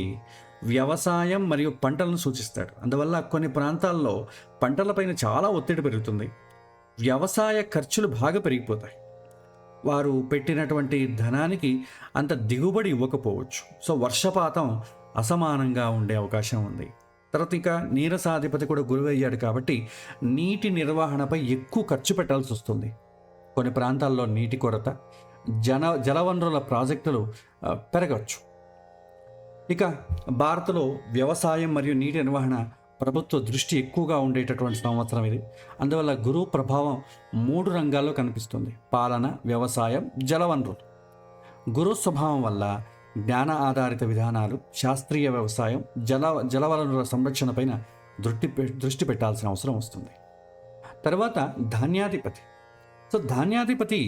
వ్యవసాయం మరియు పంటలను సూచిస్తాడు. అందువల్ల కొన్ని ప్రాంతాల్లో పంటలపైన చాలా ఒత్తిడి పెరుగుతుంది, వ్యవసాయ ఖర్చులు బాగా పెరిగిపోతాయి, వారు పెట్టినటువంటి ధనానికి అంత దిగుబడి ఇవ్వకపోవచ్చు. సో వర్షపాతం అసమానంగా ఉండే అవకాశం ఉంది. తర్వాత ఇక నీరసాధిపతి కూడా గురువు అయ్యాడు కాబట్టి నీటి నిర్వహణపై ఎక్కువ ఖర్చు పెట్టాల్సి వస్తుంది. కొన్ని ప్రాంతాల్లో నీటి కొరత, జలవనరుల ప్రాజెక్టులు పెరగవచ్చు. ఇక భారత్లో వ్యవసాయం మరియు నీటి నిర్వహణ ప్రభుత్వ దృష్టి ఎక్కువగా ఉండేటటువంటి సంవత్సరం ఇది. అందువల్ల గురువు ప్రభావం 3 రంగాల్లో కనిపిస్తుంది: పాలన, వ్యవసాయం, జలవనరులు. గురు స్వభావం వల్ల జ్ఞాన ఆధారిత విధానాలు, శాస్త్రీయ వ్యవసాయం, జలవనరుల సంరక్షణ పైన దృష్టి పెట్టాల్సిన అవసరం వస్తుంది. తర్వాత ధాన్యాధిపతి. ధాన్యాధిపతి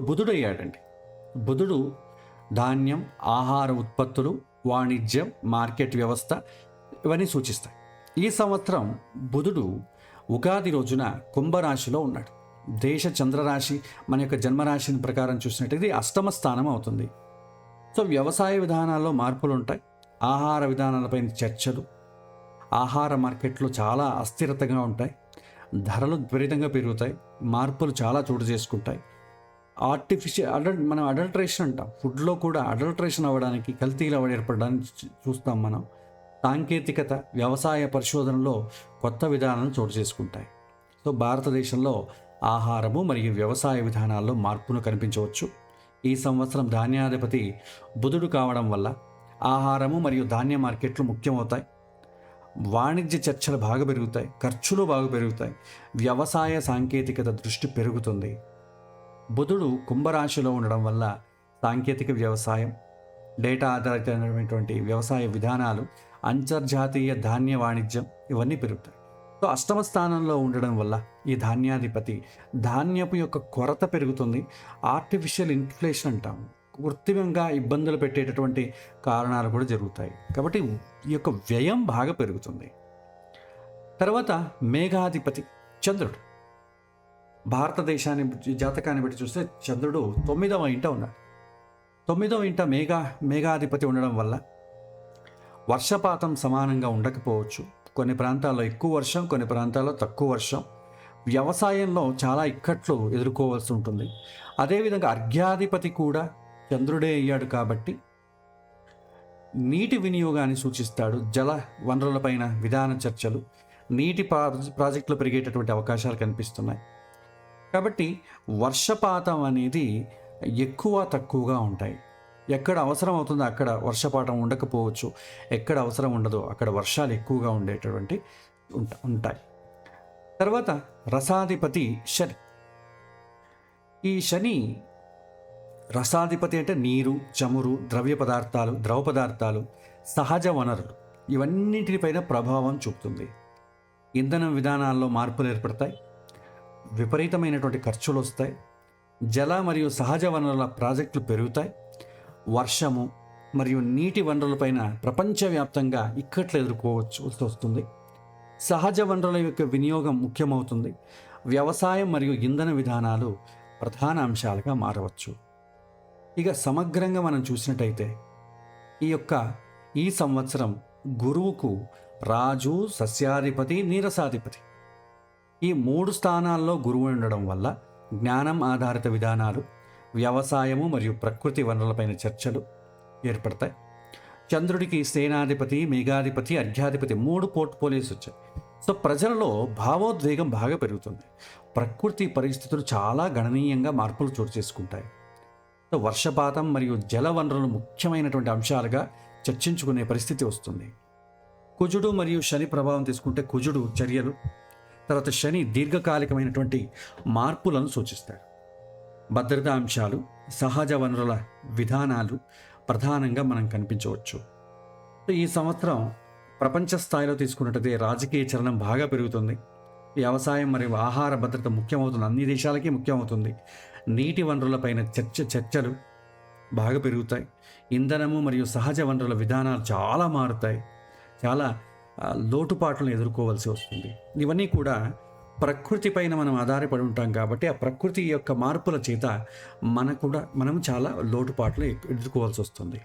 బుధుడు అయ్యాడండి. బుధుడు ధాన్యం, ఆహార ఉత్పత్తులు, వాణిజ్యం, మార్కెట్ వ్యవస్థ ఇవన్నీ సూచిస్తాయి. ఈ సంవత్సరం బుధుడు ఉగాది రోజున కుంభరాశిలో ఉన్నాడు. దేశ చంద్రరాశి మన యొక్క జన్మరాశిని ప్రకారం చూసినట్టయితే అష్టమ స్థానం అవుతుంది. వ్యవసాయ విధానాల్లో మార్పులు ఉంటాయి. ఆహార విధానాలపైన చర్చలు, ఆహార మార్కెట్లు చాలా అస్థిరతగా ఉంటాయి. ధరలు విపరీతంగా పెరుగుతాయి. మార్పులు చాలా చోటు చేసుకుంటాయి. మనం అడల్ట్రేషన్ అంటాం. ఫుడ్లో కూడా అడల్ట్రేషన్ అవ్వడానికి, కల్తీలు ఏర్పడడానికి చూస్తాం మనం. సాంకేతికత, వ్యవసాయ పరిశోధనలో కొత్త విధానాలు చోటు చేసుకుంటాయి. భారతదేశంలో ఆహారము మరియు వ్యవసాయ విధానాల్లో మార్పును కనిపించవచ్చు. ఈ సంవత్సరం ధాన్యాధిపతి బుధుడు కావడం వల్ల ఆహారము మరియు ధాన్య మార్కెట్లు ముఖ్యమవుతాయి. వాణిజ్య చర్చలు బాగా పెరుగుతాయి. ఖర్చులు బాగా పెరుగుతాయి. వ్యవసాయ సాంకేతికత దృష్టి పెరుగుతుంది. బుధుడు కుంభరాశిలో ఉండడం వల్ల సాంకేతిక వ్యవసాయం, డేటా ఆధారితమైనటువంటి వ్యవసాయ విధానాలు, అంతర్జాతీయ ధాన్య వాణిజ్యం ఇవన్నీ పెరుగుతాయి. అష్టమ స్థానంలో ఉండడం వల్ల ఈ ధాన్యాధిపతి ధాన్యపు యొక్క కొరత పెరుగుతుంది. ఆర్టిఫిషియల్ ఇన్ఫ్లేషన్ అంటాము. కృత్రిమంగా ఇబ్బందులు పెట్టేటటువంటి కారణాలు కూడా జరుగుతాయి. కాబట్టి ఈ యొక్క వ్యయం బాగా పెరుగుతుంది. తర్వాత మేఘాధిపతి చంద్రుడు. భారతదేశాన్ని జాతకాన్ని బట్టి చూస్తే చంద్రుడు 9వ ఇంట ఉన్నాడు. 9వ ఇంట మేఘాధిపతి ఉండడం వల్ల వర్షపాతం సమానంగా ఉండకపోవచ్చు. కొన్ని ప్రాంతాల్లో ఎక్కువ వర్షం, కొన్ని ప్రాంతాల్లో తక్కువ వర్షం. వ్యవసాయంలో చాలా ఇక్కట్లు ఎదుర్కోవాల్సి ఉంటుంది. అదేవిధంగా అర్ఘ్యాధిపతి కూడా చంద్రుడే అయ్యాడు కాబట్టి నీటి వినియోగాన్ని సూచిస్తాడు. జల వనరులపైన విధాన చర్చలు, నీటి ప్రాజెక్టులు పెరిగేటటువంటి అవకాశాలు కనిపిస్తున్నాయి. కాబట్టి వర్షపాతం అనేది ఎక్కువ తక్కువగా ఉంటాయి. ఎక్కడ అవసరం అవుతుందో అక్కడ వర్షపాతం ఉండకపోవచ్చు. ఎక్కడ అవసరం ఉండదో అక్కడ వర్షాలు ఎక్కువగా ఉండేటటువంటి ఉంటాయి. తర్వాత రసాధిపతి శని. ఈ శని రసాధిపతి అంటే నీరు, చమురు, ద్రవ పదార్థాలు, సహజ వనరులు ఇవన్నింటిపైన ప్రభావం చూపుతుంది. ఇంధనం విధానాల్లో మార్పులు ఏర్పడతాయి. విపరీతమైనటువంటి ఖర్చులు వస్తాయి. జల మరియు సహజ వనరుల ప్రాజెక్టులు పెరుగుతాయి. వర్షము మరియు నీటి వనరులపైన ప్రపంచవ్యాప్తంగా ఇక్కట్లు ఎదుర్కోవచ్చు వస్తుంది. సహజ వనరుల యొక్క వినియోగం ముఖ్యమవుతుంది. వ్యవసాయం మరియు ఇంధన విధానాలు ప్రధాన అంశాలుగా మారవచ్చు. ఇక సమగ్రంగా మనం చూసినట్టయితే ఈ సంవత్సరం గురువుకు రాజు, సస్యాధిపతి, నీరసాధిపతి ఈ 3 స్థానాల్లో గురువు ఉండడం వల్ల జ్ఞానం ఆధారిత విధానాలు, వ్యవసాయము మరియు ప్రకృతి వనరులపైన చర్చలు ఏర్పడతాయి. చంద్రుడికి సేనాధిపతి, మేఘాధిపతి, అర్ఘ్యాధిపతి 3 పోర్ట్ఫోలియోస్ వచ్చాయి. ప్రజలలో భావోద్వేగం బాగా పెరుగుతుంది. ప్రకృతి పరిస్థితులు చాలా గణనీయంగా మార్పులు చోటు చేసుకుంటాయి. వర్షపాతం మరియు జల వనరులు ముఖ్యమైనటువంటి అంశాలుగా చర్చించుకునే పరిస్థితి వస్తుంది. కుజుడు మరియు శని ప్రభావం తీసుకుంటే కుజుడు చర్యలు, తర్వాత శని దీర్ఘకాలికమైనటువంటి మార్పులను సూచిస్తాడు. భద్రతా అంశాలు, సహజ వనరుల విధానాలు ప్రధానంగా మనం కనిపించవచ్చు. ఈ సంవత్సరం ప్రపంచ స్థాయిలో తీసుకున్నట్టయితే రాజకీయ చలనం బాగా పెరుగుతుంది. వ్యవసాయం మరియు ఆహార భద్రత ముఖ్యమవుతుంది. అన్ని దేశాలకి ముఖ్యమవుతుంది. నీటి వనరులపైన చర్చలు బాగా పెరుగుతాయి. ఇంధనము మరియు సహజ వనరుల విధానాలు చాలా మారుతాయి. చాలా లోటుపాట్లను ఎదుర్కోవాల్సి వస్తుంది. ఇవన్నీ కూడా ప్రకృతి పైన మనం ఆధారపడి ఉంటాం కాబట్టి ఆ ప్రకృతి యొక్క మార్పుల చేత మనం చాలా లోటుపాట్లు ఎదుర్కోవాల్సి వస్తుంది.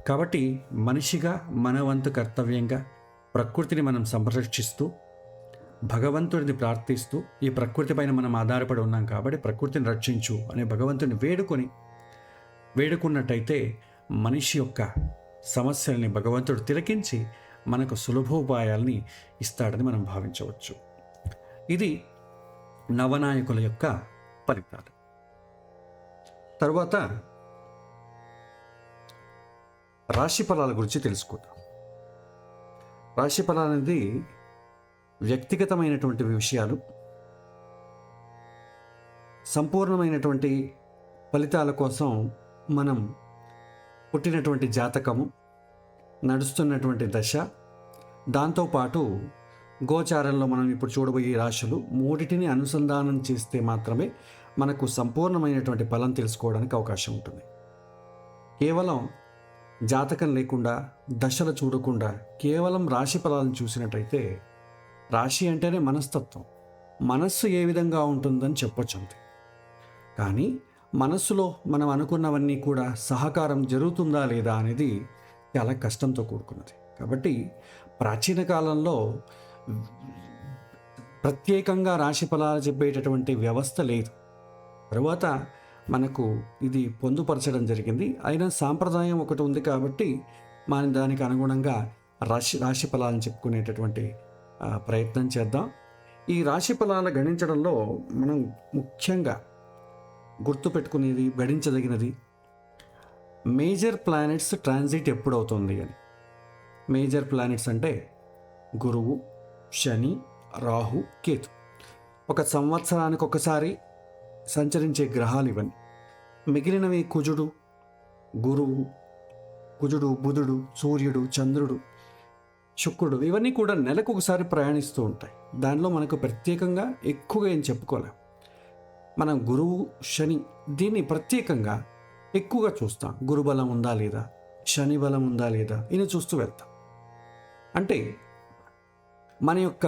కాబట్టి మనిషిగా మన వంతు కర్తవ్యంగా ప్రకృతిని మనం సంరక్షిస్తూ, భగవంతుడిని ప్రార్థిస్తూ, ఈ ప్రకృతి పైన మనం ఆధారపడి ఉన్నాం కాబట్టి ప్రకృతిని రక్షించు అనే భగవంతుని వేడుకున్నట్టయితే మనిషి యొక్క సమస్యల్ని భగవంతుడు తిలకించి మనకు సులభోపాయాల్ని ఇస్తాడని మనం భావించవచ్చు. ఇది నవనాయకుల యొక్క ఫలితాలు. తరువాత రాశి ఫలాల గురించి తెలుసుకుందాం. రాశి ఫలాలు అనేది వ్యక్తిగతమైనటువంటి విషయాలు. సంపూర్ణమైనటువంటి ఫలితాల కోసం మనం పుట్టినటువంటి జాతకము, నడుస్తున్నటువంటి దశ, దాంతోపాటు గోచారంలో మనం ఇప్పుడు చూడబోయే రాశులు మూడిటిని అనుసంధానం చేస్తే మాత్రమే మనకు సంపూర్ణమైనటువంటి ఫలం తెలుసుకోవడానికి అవకాశం ఉంటుంది. కేవలం జాతకం లేకుండా, దశలు చూడకుండా కేవలం రాశి ఫలాలను చూసినట్టయితే, రాశి అంటేనే మనస్తత్వం, మనస్సు ఏ విధంగా ఉంటుందని చెప్పొచ్చు అంతే. కానీ మనస్సులో మనం అనుకున్నవన్నీ కూడా సహకారం జరుగుతుందా లేదా అనేది చాలా కష్టంతో కూడుకున్నది. కాబట్టి ప్రాచీన కాలంలో ప్రత్యేకంగా రాశి ఫలాలు చెప్పేటటువంటి వ్యవస్థ లేదు. తరువాత మనకు ఇది పొందుపరచడం జరిగింది. అయినా సాంప్రదాయం ఒకటి ఉంది కాబట్టి మనం దానికి అనుగుణంగా రాశి ఫలాలను చెప్పుకునేటటువంటి ప్రయత్నం చేద్దాం. ఈ రాశి ఫలాలు గణించడంలో మనం ముఖ్యంగా గుర్తుపెట్టుకునేది, గణించదగినది మేజర్ ప్లానెట్స్ ట్రాన్సిట్ ఎప్పుడవుతుంది అని. మేజర్ ప్లానెట్స్ అంటే గురువు, శని, రాహు, కేతు. ఒక సంవత్సరానికి ఒకసారి సంచరించే గ్రహాలు ఇవన్నీ. మిగిలినవి కుజుడు, బుధుడు, సూర్యుడు, చంద్రుడు, శుక్రుడు, ఇవన్నీ కూడా నెలకు ఒకసారి ప్రయాణిస్తూ ఉంటాయి. దానిలో మనకు ప్రత్యేకంగా ఎక్కువగా ఏం చెప్పుకోలేం. మనం గురువు, శని దీన్ని ప్రత్యేకంగా ఎక్కువగా చూస్తాం. గురు బలం ఉందా లేదా, శని బలం ఉందా లేదా, ఇది చూస్తూ వెళ్తాం. అంటే మన యొక్క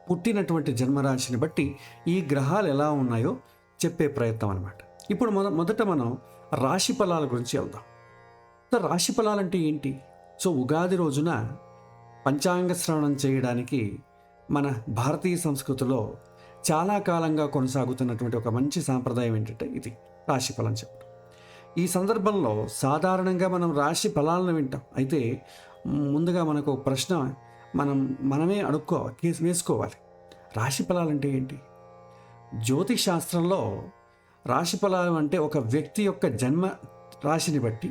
పుట్టినటువంటి జన్మరాశిని బట్టి ఈ గ్రహాలు ఎలా ఉన్నాయో చెప్పే ప్రయత్నం అనమాట. ఇప్పుడు మొదట మనం రాశి ఫలాల గురించి వెళ్దాం. రాశి ఫలాలు అంటే ఏంటి? సో ఉగాది రోజున పంచాంగ శ్రవణం చేయడానికి మన భారతీయ సంస్కృతిలో చాలా కాలంగా కొనసాగుతున్నటువంటి ఒక మంచి సాంప్రదాయం ఏంటంటే ఇది రాశి ఫలం చెప్పడం. ఈ సందర్భంలో సాధారణంగా మనం రాశి ఫలాలను వింటాం. అయితే ముందుగా మనకు ఒక ప్రశ్న మనమే వేసుకోవాలి. రాశి ఫలాలు అంటే ఏంటి? జ్యోతిష్ శాస్త్రంలో రాశి ఫలాలు అంటే ఒక వ్యక్తి యొక్క జన్మ రాశిని బట్టి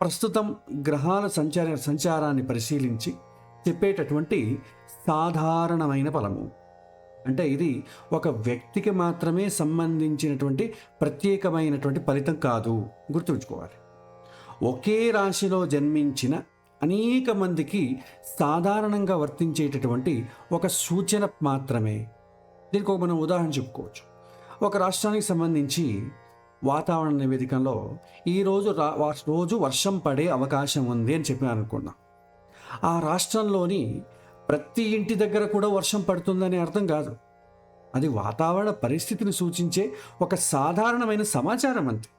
ప్రస్తుతం గ్రహాల సంచారాన్ని పరిశీలించి చెప్పేటటువంటి సాధారణమైన ఫలము. అంటే ఇది ఒక వ్యక్తికి మాత్రమే సంబంధించినటువంటి ప్రత్యేకమైనటువంటి ఫలితం కాదు, గుర్తుంచుకోవాలి. ఒకే రాశిలో జన్మించిన అనేక మందికి సాధారణంగా వర్తించేటటువంటి ఒక సూచన మాత్రమే. దీనికి ఒక మనం ఉదాహరణ చెప్పుకోవచ్చు. ఒక రాష్ట్రానికి సంబంధించి వాతావరణ నివేదికలో రోజు వర్షం పడే అవకాశం ఉంది అని చెప్పి అనుకున్నాం. ఆ రాష్ట్రంలోని ప్రతి ఇంటి దగ్గర కూడా వర్షం పడుతుందని అర్థం కాదు. అది వాతావరణ పరిస్థితిని సూచించే ఒక సాధారణమైన సమాచారం అంతే.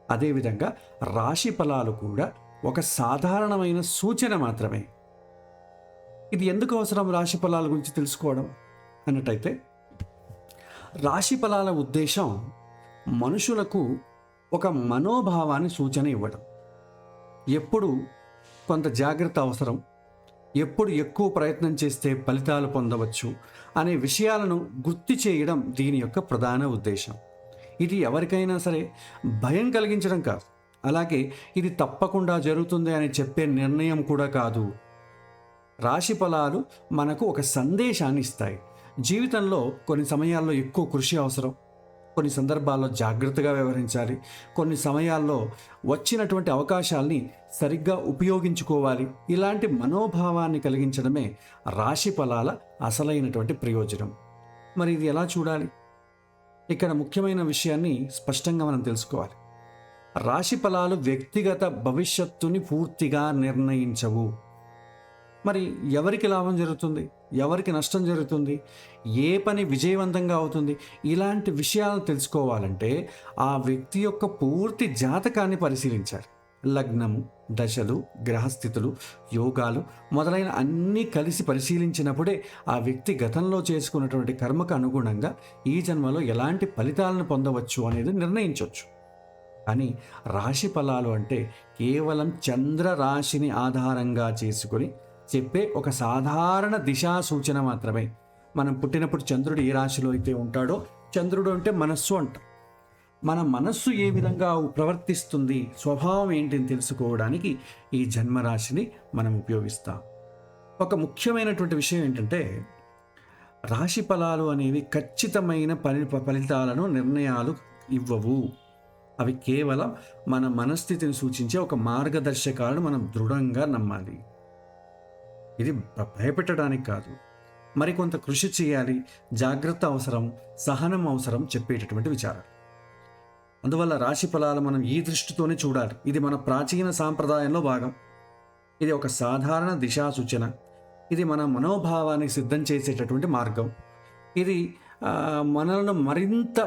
అదేవిధంగా రాశి ఫలాలు కూడా ఒక సాధారణమైన సూచన మాత్రమే. ఇది ఎందుకు అవసరం రాశి ఫలాల గురించి తెలుసుకోవడం అన్నట్టయితే, రాశి ఫలాల ఉద్దేశం మనుషులకు ఒక మనోభావాన్ని సూచన ఇవ్వడం. ఎప్పుడు కొంత జాగ్రత్త అవసరం, ఎప్పుడు ఎక్కువ ప్రయత్నం చేస్తే ఫలితాలు పొందవచ్చు అనే విషయాలను గుర్తు చేయడం దీని యొక్క ప్రధాన ఉద్దేశం. ఇది ఎవరికైనా సరే భయం కలిగించడం కాదు, అలాగే ఇది తప్పకుండా జరుగుతుంది అని చెప్పే నిర్ణయం కూడా కాదు. రాశి ఫలాలు మనకు ఒక సందేశాన్ని ఇస్తాయి. జీవితంలో కొన్ని సమయాల్లో ఎక్కువ కృషి అవసరం, కొన్ని సందర్భాల్లో జాగ్రత్తగా వ్యవహరించాలి, కొన్ని సమయాల్లో వచ్చినటువంటి అవకాశాల్ని సరిగ్గా ఉపయోగించుకోవాలి. ఇలాంటి మనోభావాన్ని కలిగించడమే రాశి ఫలాల అసలైనటువంటి ప్రయోజనం. మరి ఇది ఎలా చూడాలి? ఇక్కడ ముఖ్యమైన విషయాన్ని స్పష్టంగా మనం తెలుసుకోవాలి. రాశి ఫలాలు వ్యక్తిగత భవిష్యత్తుని పూర్తిగా నిర్ణయించవు. మరి ఎవరికి లాభం జరుగుతుంది, ఎవరికి నష్టం జరుగుతుంది, ఏ పని విజయవంతంగా అవుతుంది, ఇలాంటి విషయాలను తెలుసుకోవాలంటే ఆ వ్యక్తి యొక్క పూర్తి జాతకాన్ని పరిశీలించాలి. లగ్నము, దశలు, గ్రహస్థితులు, యోగాలు మొదలైన అన్నీ కలిసి పరిశీలించినప్పుడే ఆ వ్యక్తి గతంలో చేసుకున్నటువంటి కర్మకు అనుగుణంగా ఈ జన్మలో ఎలాంటి ఫలితాలను పొందవచ్చు అనేది నిర్ణయించవచ్చు. కానీ రాశి ఫలాలు అంటే కేవలం చంద్ర రాశిని ఆధారంగా చేసుకొని చెప్పే ఒక సాధారణ దిశా సూచన మాత్రమే. మనం పుట్టినప్పుడు చంద్రుడు ఏ రాశిలో అయితే ఉంటాడో, చంద్రుడు అంటే మనస్సు అంట. మన మనస్సు ఏ విధంగా ప్రవర్తిస్తుంది, స్వభావం ఏంటిని తెలుసుకోవడానికి ఈ జన్మరాశిని మనం ఉపయోగిస్తాం. ఒక ముఖ్యమైనటువంటి విషయం ఏంటంటే, రాశి ఫలాలు అనేవి ఖచ్చితమైన ఫలితాలను నిర్ణయాలు ఇవ్వవు. అవి కేవలం మన మనస్థితిని సూచించే ఒక మార్గదర్శకాలను మనం దృఢంగా నమ్మాలి. ఇది భయపెట్టడానికి కాదు, మరికొంత కృషి చేయాలి, జాగ్రత్త అవసరం, సహనం అవసరం చెప్పేటటువంటి విచారాలు. అందువల్ల రాశి ఫలాలు మనం ఈ దృష్టితోనే చూడాలి. ఇది మన ప్రాచీన సాంప్రదాయంలో భాగం. ఇది ఒక సాధారణ దిశా సూచన. ఇది మన మనోభావాన్ని సిద్ధం చేసేటటువంటి మార్గం. ఇది మనల్ని మరింత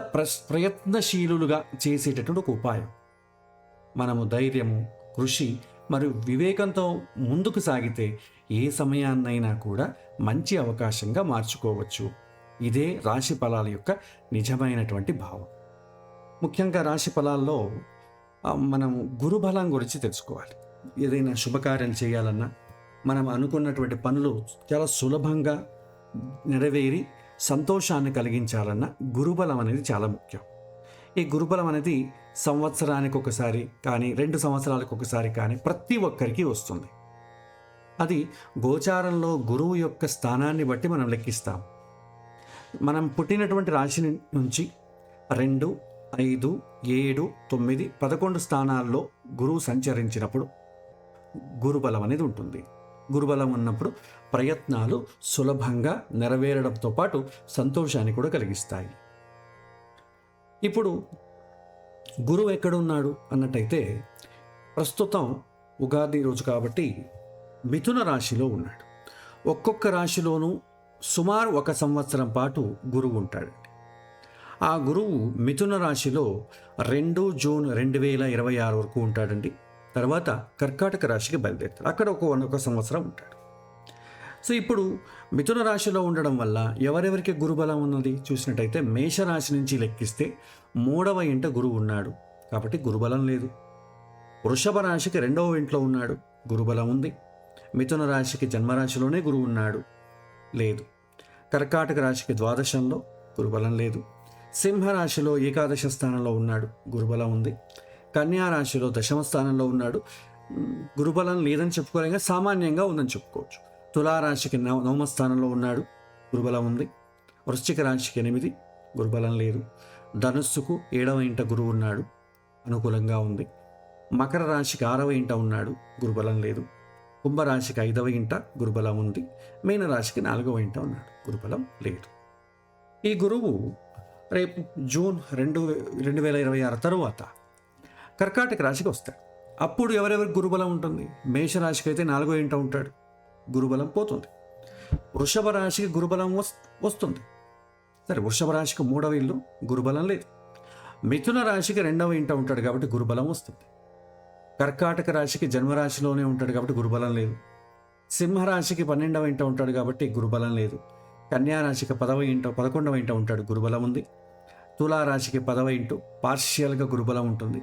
ప్రయత్నశీలులుగా చేసేటటువంటి ఒక ఉపాయం. మనము ధైర్యము, కృషి మరియు వివేకంతో ముందుకు సాగితే ఏ సమయాన్నైనా కూడా మంచి అవకాశంగా మార్చుకోవచ్చు. ఇదే రాశి ఫలాల యొక్క నిజమైనటువంటి భావం. ముఖ్యంగా రాశి ఫలాల్లో మనం గురుబలం గురించి తెలుసుకోవాలి. ఏదైనా శుభకార్యం చేయాలన్నా, మనం అనుకున్నటువంటి పనులు చాలా సులభంగా నెరవేరి సంతోషాన్ని కలిగించాలన్నా గురుబలం అనేది చాలా ముఖ్యం. ఈ గురుబలం అనేది సంవత్సరానికి ఒకసారి కానీ, 2 సంవత్సరాలకు ఒకసారి కానీ ప్రతి ఒక్కరికి వస్తుంది. అది గోచారంలో గురువు యొక్క స్థానాన్ని బట్టి మనం లెక్కిస్తాం. మనం పుట్టినటువంటి రాశి నుంచి 2, 5, 7, 9, 11 స్థానాల్లో గురువు సంచరించినప్పుడు గురుబలం అనేది ఉంటుంది. గురుబలం ఉన్నప్పుడు ప్రయత్నాలు సులభంగా నెరవేరడంతో పాటు సంతోషాన్ని కూడా కలిగిస్తాయి. ఇప్పుడు గురువు ఎక్కడున్నాడు అన్నట్టయితే, ప్రస్తుతం ఉగాది రోజు కాబట్టి మిథున రాశిలో ఉన్నాడు. ఒక్కొక్క రాశిలోనూ సుమారు 1 సంవత్సరం పాటు గురువు ఉంటాడు. ఆ గురువు మిథున రాశిలో 2 జూన్ 2026 వరకు ఉంటాడండి. తర్వాత కర్కాటక రాశికి బయలుదేరుతాడు. అక్కడ ఒక సంవత్సరం ఉంటాడు. సో ఇప్పుడు మిథున రాశిలో ఉండడం వల్ల ఎవరెవరికి గురుబలం ఉన్నది చూసినట్టయితే, మేషరాశి నుంచి లెక్కిస్తే 3వ ఇంట గురువు ఉన్నాడు కాబట్టి గురుబలం లేదు. వృషభ రాశికి 2వ ఇంట్లో ఉన్నాడు, గురుబలం ఉంది. మిథున రాశికి జన్మరాశిలోనే గురువు ఉన్నాడు, లేదు. కర్కాటక రాశికి ద్వాదశంలో గురుబలం లేదు. సింహరాశిలో ఏకాదశ స్థానంలో ఉన్నాడు, గురుబలం ఉంది. కన్యా రాశిలో 10వ స్థానంలో ఉన్నాడు, గురుబలం లేదని చెప్పుకోలేక సామాన్యంగా ఉందని చెప్పుకోవచ్చు. తులారాశికి 9వ స్థానంలో ఉన్నాడు, గురుబలం ఉంది. వృశ్చిక రాశికి 8, గురుబలం లేదు. ధనుస్సుకు 7వ ఇంట గురువు ఉన్నాడు, అనుకూలంగా ఉంది. మకర రాశికి 6వ ఇంట ఉన్నాడు, గురుబలం లేదు. కుంభరాశికి 5వ ఇంట గురుబలం ఉంది. మీనరాశికి 4వ ఇంట ఉన్నాడు, గురుబలం లేదు. ఈ గురువు రేపు జూన్ 2026 తరువాత కర్కాటక రాశికి వస్తాడు. అప్పుడు ఎవరెవరికి గురుబలం ఉంటుంది? మేషరాశికి అయితే 4వ ఇంట ఉంటాడు, గురుబలం పోతుంది. వృషభ రాశికి గురుబలం వస్తుంది. సరే, వృషభ రాశికి 3వ ఇల్లు, గురుబలం లేదు. మిథున రాశికి 2వ ఇంట ఉంటాడు కాబట్టి గురుబలం వస్తుంది. కర్కాటక రాశికి జన్మరాశిలోనే ఉంటాడు కాబట్టి గురుబలం లేదు. సింహరాశికి 12వ ఇంట ఉంటాడు కాబట్టి గురుబలం లేదు. కన్యా రాశికి 11వ ఇంట ఉంటాడు, గురుబలం ఉంది. తులారాశికి 10వ ఇంటూ పార్షియల్గా గురుబలం ఉంటుంది.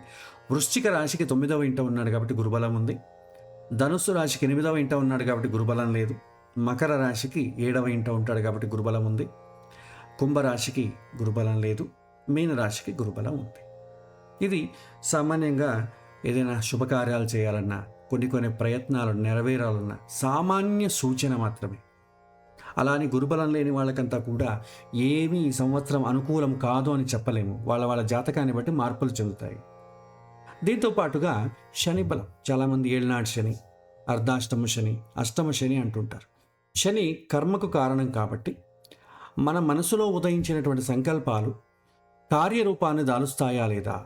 వృశ్చిక రాశికి 9వ ఇంట ఉన్నాడు కాబట్టి గురుబలం ఉంది. ధనుస్సు రాశికి 8వ ఇంట ఉన్నాడు కాబట్టి గురుబలం లేదు. మకర రాశికి 7వ ఇంట ఉంటాడు కాబట్టి గురుబలం ఉంది. కుంభరాశికి గురుబలం లేదు. మీనరాశికి గురుబలం ఉంది. ఇది సామాన్యంగా ఏదైనా శుభకార్యాలు చేయాలన్నా, కొన్ని ప్రయత్నాలు నెరవేరాలన్నా సామాన్య సూచన మాత్రమే. అలాని గురుబలం లేని వాళ్ళకంతా కూడా ఏమీ ఈ సంవత్సరం అనుకూలం కాదు అని చెప్పలేము. వాళ్ళ జాతకాన్ని బట్టి మార్పులు చెందుతాయి. దీంతో పాటుగా శని బలం, చాలామంది ఏళ్ళనాటి శని, అర్ధాష్టమ శని, అష్టమ శని అంటుంటారు. శని కర్మకు కారణం కాబట్టి మన మనసులో ఉదయించినటువంటి సంకల్పాలు కార్యరూపాన్ని దాలుస్తాయా లేదా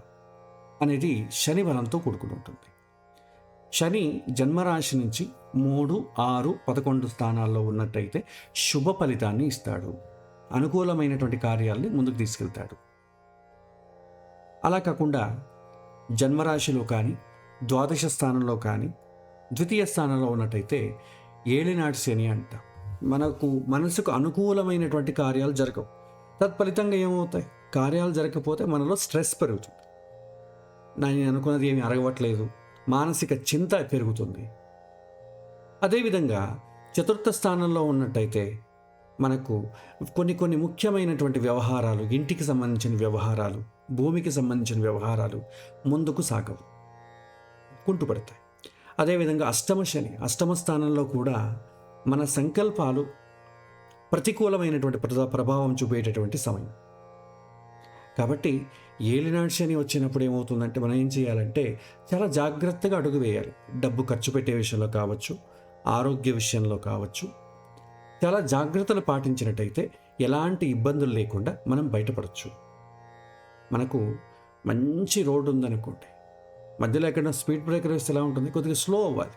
అనేది శని బలంతో కూడుకుని ఉంటుంది. శని జన్మరాశి నుంచి 3, 6, 11 స్థానాల్లో ఉన్నట్టయితే శుభ ఫలితాన్ని ఇస్తాడు, అనుకూలమైనటువంటి కార్యాల్ని ముందుకు తీసుకెళ్తాడు. అలా కాకుండా జన్మరాశిలో కానీ, ద్వాదశ స్థానంలో కానీ, ద్వితీయ స్థానంలో ఉన్నట్టయితే ఏలినాటి శని అంట. మనసుకు అనుకూలమైనటువంటి కార్యాలు జరగవు. తత్ఫలితంగా ఏమవుతాయి? కార్యాలు జరగకపోతే మనలో స్ట్రెస్ పెరుగుతుంది. నేను అనుకున్నది ఏమీ అరగవట్లేదు, మానసిక చింత పెరుగుతుంది. అదేవిధంగా చతుర్థ స్థానంలో ఉన్నట్టయితే మనకు కొన్ని కొన్ని ముఖ్యమైనటువంటి వ్యవహారాలు, ఇంటికి సంబంధించిన వ్యవహారాలు, భూమికి సంబంధించిన వ్యవహారాలు ముందుకు సాగవు, కుంటుపడతాయి. అదేవిధంగా అష్టమ స్థానంలో కూడా మన సంకల్పాలు ప్రతికూలమైనటువంటి ప్రభావం చూపేటటువంటి సమయం. కాబట్టి ఏలినాటి శని వచ్చినప్పుడు ఏమవుతుందంటే మనం ఏం చేయాలంటే చాలా జాగ్రత్తగా అడుగు వేయాలి. డబ్బు ఖర్చు పెట్టే విషయంలో కావచ్చు, ఆరోగ్య విషయంలో కావచ్చు, చాలా జాగ్రత్తలు పాటించినట్టయితే ఎలాంటి ఇబ్బందులు లేకుండా మనం బయటపడవచ్చు. మనకు మంచి రోడ్డు ఉందనుకోండి, మధ్యలో ఎక్కడైనా స్పీడ్ బ్రేకర్ వేస్తే ఎలా ఉంటుంది? కొద్దిగా స్లో అవ్వాలి.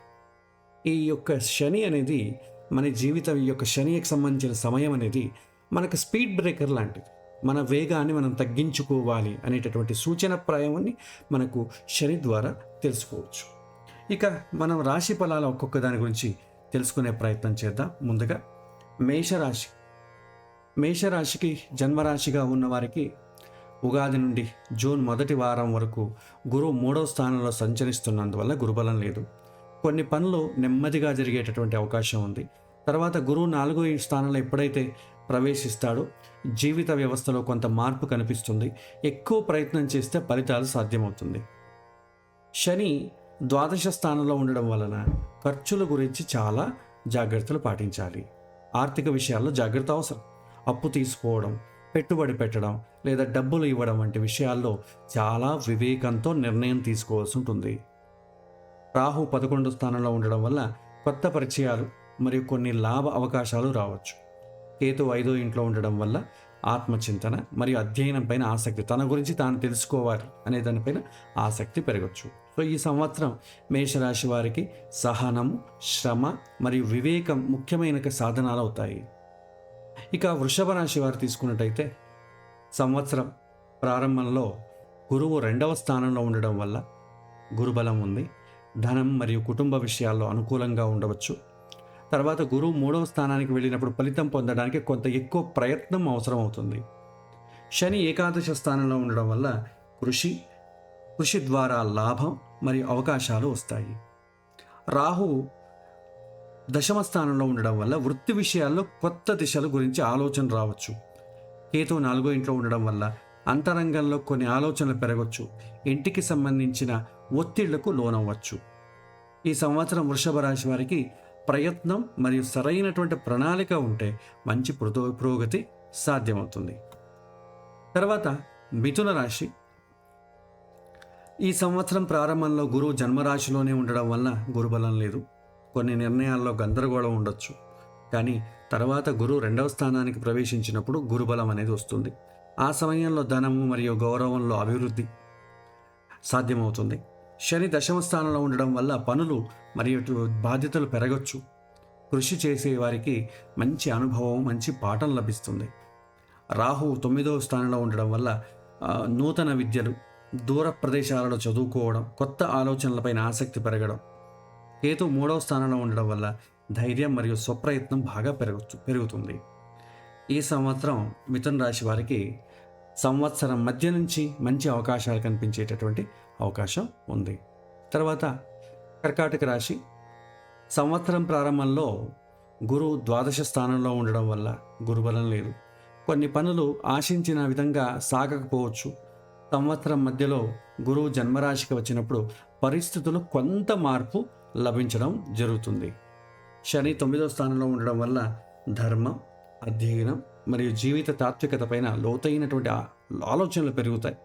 ఈ యొక్క శని అనేది మన జీవితం, ఈ యొక్క శనికి సంబంధించిన సమయం అనేది మనకు స్పీడ్ బ్రేకర్ లాంటిది. మన వేగాన్ని మనం తగ్గించుకోవాలి అనేటటువంటి సూచనప్రాయాన్ని మనకు శని ద్వారా తెలుసుకోవచ్చు. ఇక మనం రాశి ఫలాల ఒక్కొక్క దాని గురించి తెలుసుకునే ప్రయత్నం చేద్దాం. ముందుగా మేషరాశి. మేషరాశికి జన్మరాశిగా ఉన్నవారికి ఉగాది నుండి జూన్ మొదటి వారం వరకు గురువు 3వ స్థానంలో సంచరిస్తున్నందువల్ల గురుబలం లేదు. కొన్ని పనులు నెమ్మదిగా జరిగేటటువంటి అవకాశం ఉంది. తర్వాత గురువు 4వ స్థానంలో ఎప్పుడైతే ప్రవేశిస్తాడో జీవిత వ్యవస్థలో కొంత మార్పు కనిపిస్తుంది. ఎక్కువ ప్రయత్నం చేస్తే ఫలితాలు సాధ్యమవుతుంది. శని ద్వాదశ స్థానంలో ఉండడం వలన ఖర్చుల గురించి చాలా జాగ్రత్తలు పాటించాలి. ఆర్థిక విషయాల్లో జాగ్రత్త అవసరం. అప్పు తీసుకోవడం, పెట్టుబడి పెట్టడం లేదా డబ్బులు ఇవ్వడం వంటి విషయాల్లో చాలా వివేకంతో నిర్ణయం తీసుకోవాల్సి ఉంటుంది. రాహు 11వ స్థానంలో ఉండడం వల్ల కొత్త పరిచయాలు మరియు కొన్ని లాభ అవకాశాలు రావచ్చు. కేతు 5వ ఇంట్లో ఉండడం వల్ల ఆత్మచింతన మరియు అధ్యయనం పైన ఆసక్తి, తన గురించి తాను తెలుసుకోవాలి అనే దానిపైన ఆసక్తి పెరగచ్చు. సో ఈ సంవత్సరం మేషరాశి వారికి సహనం, శ్రమ మరియు వివేకం ముఖ్యమైన సాధనాలు అవుతాయి. ఇక వృషభ రాశి వారు తీసుకున్నట్టయితే సంవత్సరం ప్రారంభంలో గురువు 2వ స్థానంలో ఉండడం వల్ల గురుబలం ఉంది. ధనం మరియు కుటుంబ విషయాల్లో అనుకూలంగా ఉండవచ్చు. తర్వాత గురువు 3వ స్థానానికి వెళ్ళినప్పుడు ఫలితం పొందడానికి కొంత ఎక్కువ ప్రయత్నం అవసరం అవుతుంది. శని ఏకాదశ స్థానంలో ఉండడం వల్ల కృషి ద్వారా లాభం మరియు అవకాశాలు వస్తాయి. రాహువు 10వ స్థానంలో ఉండడం వల్ల వృత్తి విషయాల్లో కొత్త దిశల గురించి ఆలోచన రావచ్చు. కేతు 4వ ఇంట్లో ఉండడం వల్ల అంతరంగంలో కొన్ని ఆలోచనలు పెరగవచ్చు. ఇంటికి సంబంధించిన ఒత్తిళ్లకు లోనవ్వచ్చు. ఈ సంవత్సరం వృషభ రాశి వారికి ప్రయత్నం మరియు సరైనటువంటి ప్రణాళిక ఉంటే మంచి పురోగతి సాధ్యమవుతుంది. తర్వాత మిథున రాశి. ఈ సంవత్సరం ప్రారంభంలో గురువు జన్మరాశిలోనే ఉండడం వల్ల గురుబలం లేదు. కొన్ని నిర్ణయాల్లో గందరగోళం ఉండొచ్చు. కానీ తర్వాత గురువు 2వ స్థానానికి ప్రవేశించినప్పుడు గురుబలం అనేది వస్తుంది. ఆ సమయంలో ధనము మరియు గౌరవంలో అభివృద్ధి సాధ్యమవుతుంది. శని 10వ స్థానంలో ఉండడం వల్ల పనులు మరియు బాధ్యతలు పెరగచ్చు. కృషి చేసే వారికి మంచి అనుభవం, మంచి పాఠం లభిస్తుంది. రాహు 9వ స్థానంలో ఉండడం వల్ల నూతన విద్యలు, దూర ప్రదేశాలలో చదువుకోవడం, కొత్త ఆలోచనలపైన ఆసక్తి పెరగడం. కేతు 3వ స్థానంలో ఉండడం వల్ల ధైర్యం మరియు స్వప్రయత్నం బాగా పెరుగుతుంది. ఈ సంవత్సరం మిథున రాశి వారికి సంవత్సరం మధ్య నుంచి మంచి అవకాశాలు కనిపించేటటువంటి అవకాశం ఉంది. తర్వాత కర్కాటక రాశి. సంవత్సరం ప్రారంభంలో గురువు 12వ స్థానంలో ఉండడం వల్ల గురుబలం లేదు. కొన్ని పనులు ఆశించిన విధంగా సాగకపోవచ్చు. సంవత్సరం మధ్యలో గురువు జన్మరాశికి వచ్చినప్పుడు పరిస్థితులు కొంత మార్పు లభించడం జరుగుతుంది. శని 9వ స్థానంలో ఉండడం వల్ల ధర్మం, అధ్యయనం మరియు జీవిత తాత్వికత పైన లోతైనటువంటి ఆలోచనలు పెరుగుతాయి.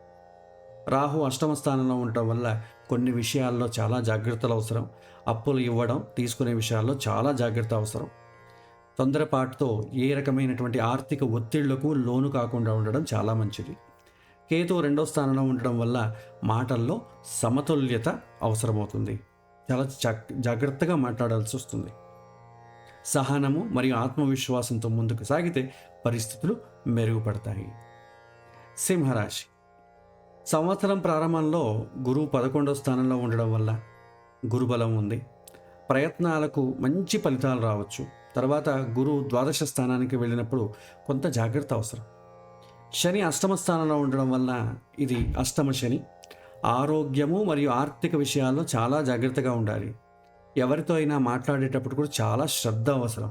రాహు 8వ స్థానంలో ఉండటం వల్ల కొన్ని విషయాల్లో చాలా జాగ్రత్తలు అవసరం. అప్పులు ఇవ్వడం, తీసుకునే విషయాల్లో చాలా జాగ్రత్త అవసరం. తొందరపాటుతో ఏ రకమైనటువంటి ఆర్థిక ఒత్తిళ్లకు లోను కాకుండా ఉండడం చాలా మంచిది. కేతు 2వ స్థానంలో ఉండడం వల్ల మాటల్లో సమతుల్యత అవసరమవుతుంది. చాలా జాగ్రత్తగా మాట్లాడాల్సి వస్తుంది. సహనము మరియు ఆత్మవిశ్వాసంతో ముందుకు సాగితే పరిస్థితులు మెరుగుపడతాయి. సింహరాశి. సంవత్సరం ప్రారంభంలో గురువు 11వ స్థానంలో ఉండడం వల్ల గురుబలం ఉంది. ప్రయత్నాలకు మంచి ఫలితాలు రావచ్చు. తర్వాత గురువు 12వ స్థానానికి వెళ్ళినప్పుడు కొంత జాగ్రత్త అవసరం. శని 8వ స్థానంలో ఉండడం వల్ల ఇది అష్టమ శని. ఆరోగ్యము మరియు ఆర్థిక విషయాల్లో చాలా జాగ్రత్తగా ఉండాలి. ఎవరితో అయినా మాట్లాడేటప్పుడు కూడా చాలా శ్రద్ధ అవసరం.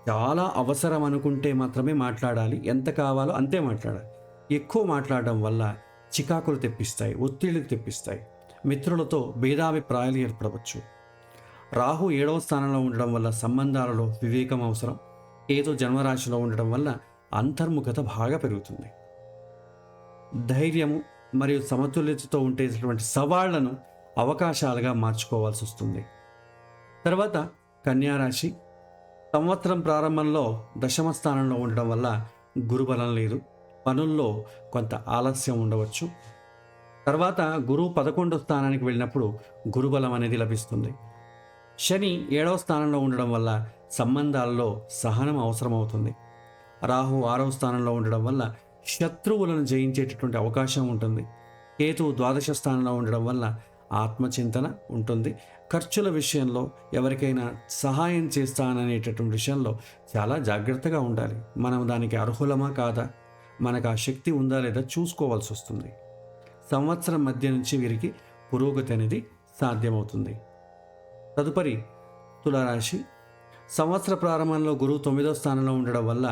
చాలా అవసరం అనుకుంటే మాత్రమే మాట్లాడాలి. ఎంత కావాలో అంతే మాట్లాడాలి. ఎక్కువ మాట్లాడడం వల్ల చికాకులు తెప్పిస్తాయి, ఒత్తిళ్లు తెప్పిస్తాయి. మిత్రులతో భేదాభిప్రాయాలు ఏర్పడవచ్చు. రాహు 7వ స్థానంలో ఉండడం వల్ల సంబంధాలలో వివేకం అవసరం. కేతు జన్మరాశిలో ఉండడం వల్ల అంతర్ముఖత బాగా పెరుగుతుంది. ధైర్యము మరియు సమతుల్యతతో ఉండేటటువంటి సవాళ్లను అవకాశాలుగా మార్చుకోవాల్సి వస్తుంది. తర్వాత కన్యారాశి సంవత్సరం ప్రారంభంలో దశమ స్థానంలో ఉండడం వల్ల గురుబలం లేదు. పనుల్లో కొంత ఆలస్యం ఉండవచ్చు. తర్వాత గురువు 11వ స్థానానికి వెళ్ళినప్పుడు గురుబలం అనేది లభిస్తుంది. శని 7వ స్థానంలో ఉండడం వల్ల సంబంధాల్లో సహనం అవసరమవుతుంది. రాహు 6వ స్థానంలో ఉండడం వల్ల శత్రువులను జయించేటటువంటి అవకాశం ఉంటుంది. కేతు ద్వాదశ స్థానంలో ఉండడం వల్ల ఆత్మచింతన ఉంటుంది. ఖర్చుల విషయంలో ఎవరికైనా సహాయం చేస్తాననేటటువంటి విషయంలో చాలా జాగ్రత్తగా ఉండాలి. మనం దానికి అర్హులమా కాదా, మనకు ఆ శక్తి ఉందా లేదా చూసుకోవాల్సి వస్తుంది. సంవత్సరం మధ్య నుంచి వీరికి పురోగతి అనేది సాధ్యమవుతుంది. తదుపరి తులారాశి సంవత్సర ప్రారంభంలో గురువు 9వ స్థానంలో ఉండడం వల్ల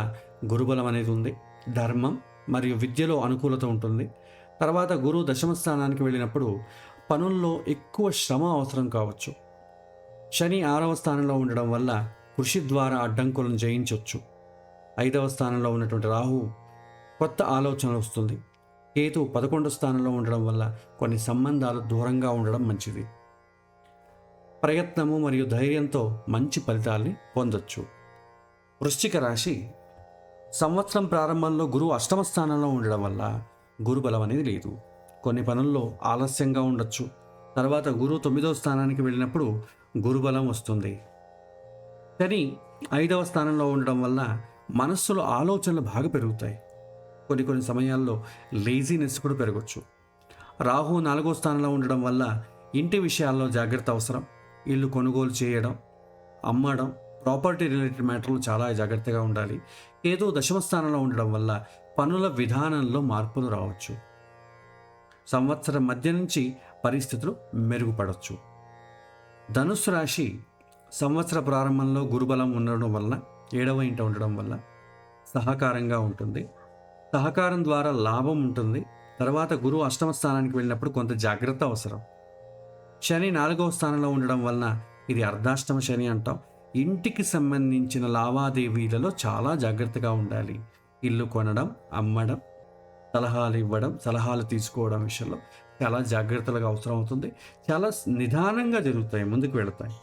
గురుబలం అనేది ఉంది. ధర్మం మరియు విద్యలో అనుకూలత ఉంటుంది. తర్వాత గురువు దశమ స్థానానికి వెళ్ళినప్పుడు పనుల్లో ఎక్కువ శ్రమ అవసరం కావచ్చు. శని 6వ స్థానంలో ఉండడం వల్ల కృషి ద్వారా అడ్డంకులను జయించవచ్చు. 5వ స్థానంలో ఉన్నటువంటి రాహు కొత్త ఆలోచనలు వస్తుంది. కేతు 11వ స్థానంలో ఉండడం వల్ల కొన్ని సంబంధాలు దూరంగా ఉండడం మంచిది. ప్రయత్నము మరియు ధైర్యంతో మంచి ఫలితాల్ని పొందొచ్చు. వృశ్చిక రాశి సంవత్సరం ప్రారంభంలో గురువు 8వ స్థానంలో ఉండడం వల్ల గురుబలం అనేది లేదు. కొన్ని పనుల్లో ఆలస్యంగా ఉండొచ్చు. తర్వాత గురువు 9వ స్థానానికి వెళ్ళినప్పుడు గురుబలం వస్తుంది. శని 5వ స్థానంలో ఉండడం వల్ల మనస్సులో ఆలోచనలు బాగా పెరుగుతాయి. కొన్ని సమయాల్లో లేజీనెస్ కూడా పెరగచ్చు. రాహు 4వ స్థానంలో ఉండడం వల్ల ఇంటి విషయాల్లో జాగ్రత్త అవసరం. ఇల్లు కొనుగోలు చేయడం, అమ్మడం, ప్రాపర్టీ రిలేటెడ్ మ్యాటర్లు చాలా జాగ్రత్తగా ఉండాలి. ఏదో దశమ స్థానంలో ఉండడం వల్ల పనుల విధానంలో మార్పులు రావచ్చు. సంవత్సరం మధ్య నుంచి పరిస్థితులు మెరుగుపడవచ్చు. ధనుస్సు రాశి సంవత్సర ప్రారంభంలో గురుబలం ఉండడం వల్ల 7వ ఇంట ఉండడం వల్ల సహకారంగా ఉంటుంది. సహకారం ద్వారా లాభం ఉంటుంది. తర్వాత గురువు 8వ స్థానానికి వెళ్ళినప్పుడు కొంత జాగ్రత్త అవసరం. శని 4వ స్థానంలో ఉండడం వలన ఇది అర్ధాష్టమ శని అంటాం. ఇంటికి సంబంధించిన లావాదేవీలలో చాలా జాగ్రత్తగా ఉండాలి. ఇల్లు కొనడం, అమ్మడం, సలహాలు ఇవ్వడం, సలహాలు తీసుకోవడం విషయంలో చాలా జాగ్రత్తలుగా అవసరం అవుతుంది. చాలా నిదానంగా జరుగుతాయి, ముందుకు వెళతాయి.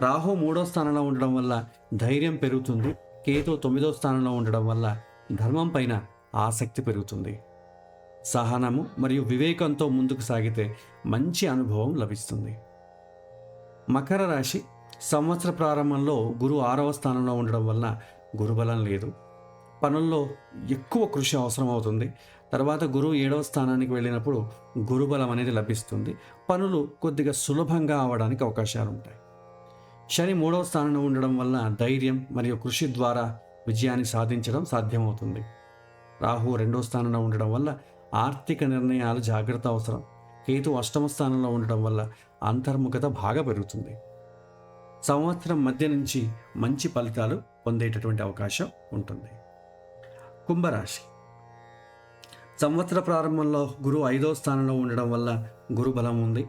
రాహు 3వ స్థానంలో ఉండడం వల్ల ధైర్యం పెరుగుతుంది. కేతు 9వ స్థానంలో ఉండడం వల్ల ధర్మం పైన ఆసక్తి పెరుగుతుంది. సహనము మరియు వివేకంతో ముందుకు సాగితే మంచి అనుభవం లభిస్తుంది. మకర రాశి సంవత్సర ప్రారంభంలో గురువు 6వ స్థానంలో ఉండడం వల్ల గురుబలం లేదు. పనుల్లో ఎక్కువ కృషి అవసరం అవుతుంది. తర్వాత గురువు 7వ స్థానానికి వెళ్ళినప్పుడు గురుబలం అనేది లభిస్తుంది. పనులు కొద్దిగా సులభంగా అవడానికి అవకాశాలు ఉంటాయి. శని 3వ స్థానంలో ఉండడం వల్ల ధైర్యం మరియు కృషి ద్వారా విజయాన్ని సాధించడం సాధ్యమవుతుంది. రాహు 2వ స్థానంలో ఉండడం వల్ల ఆర్థిక నిర్ణయాలు జాగ్రత్త అవసరం. కేతు 8వ స్థానంలో ఉండడం వల్ల అంతర్ముఖత బాగా పెరుగుతుంది. సంవత్సరం మధ్య నుంచి మంచి ఫలితాలు పొందేటటువంటి అవకాశం ఉంటుంది. కుంభరాశి సంవత్సర ప్రారంభంలో గురువు 5వ స్థానంలో ఉండడం వల్ల గురుబలం ఉంది.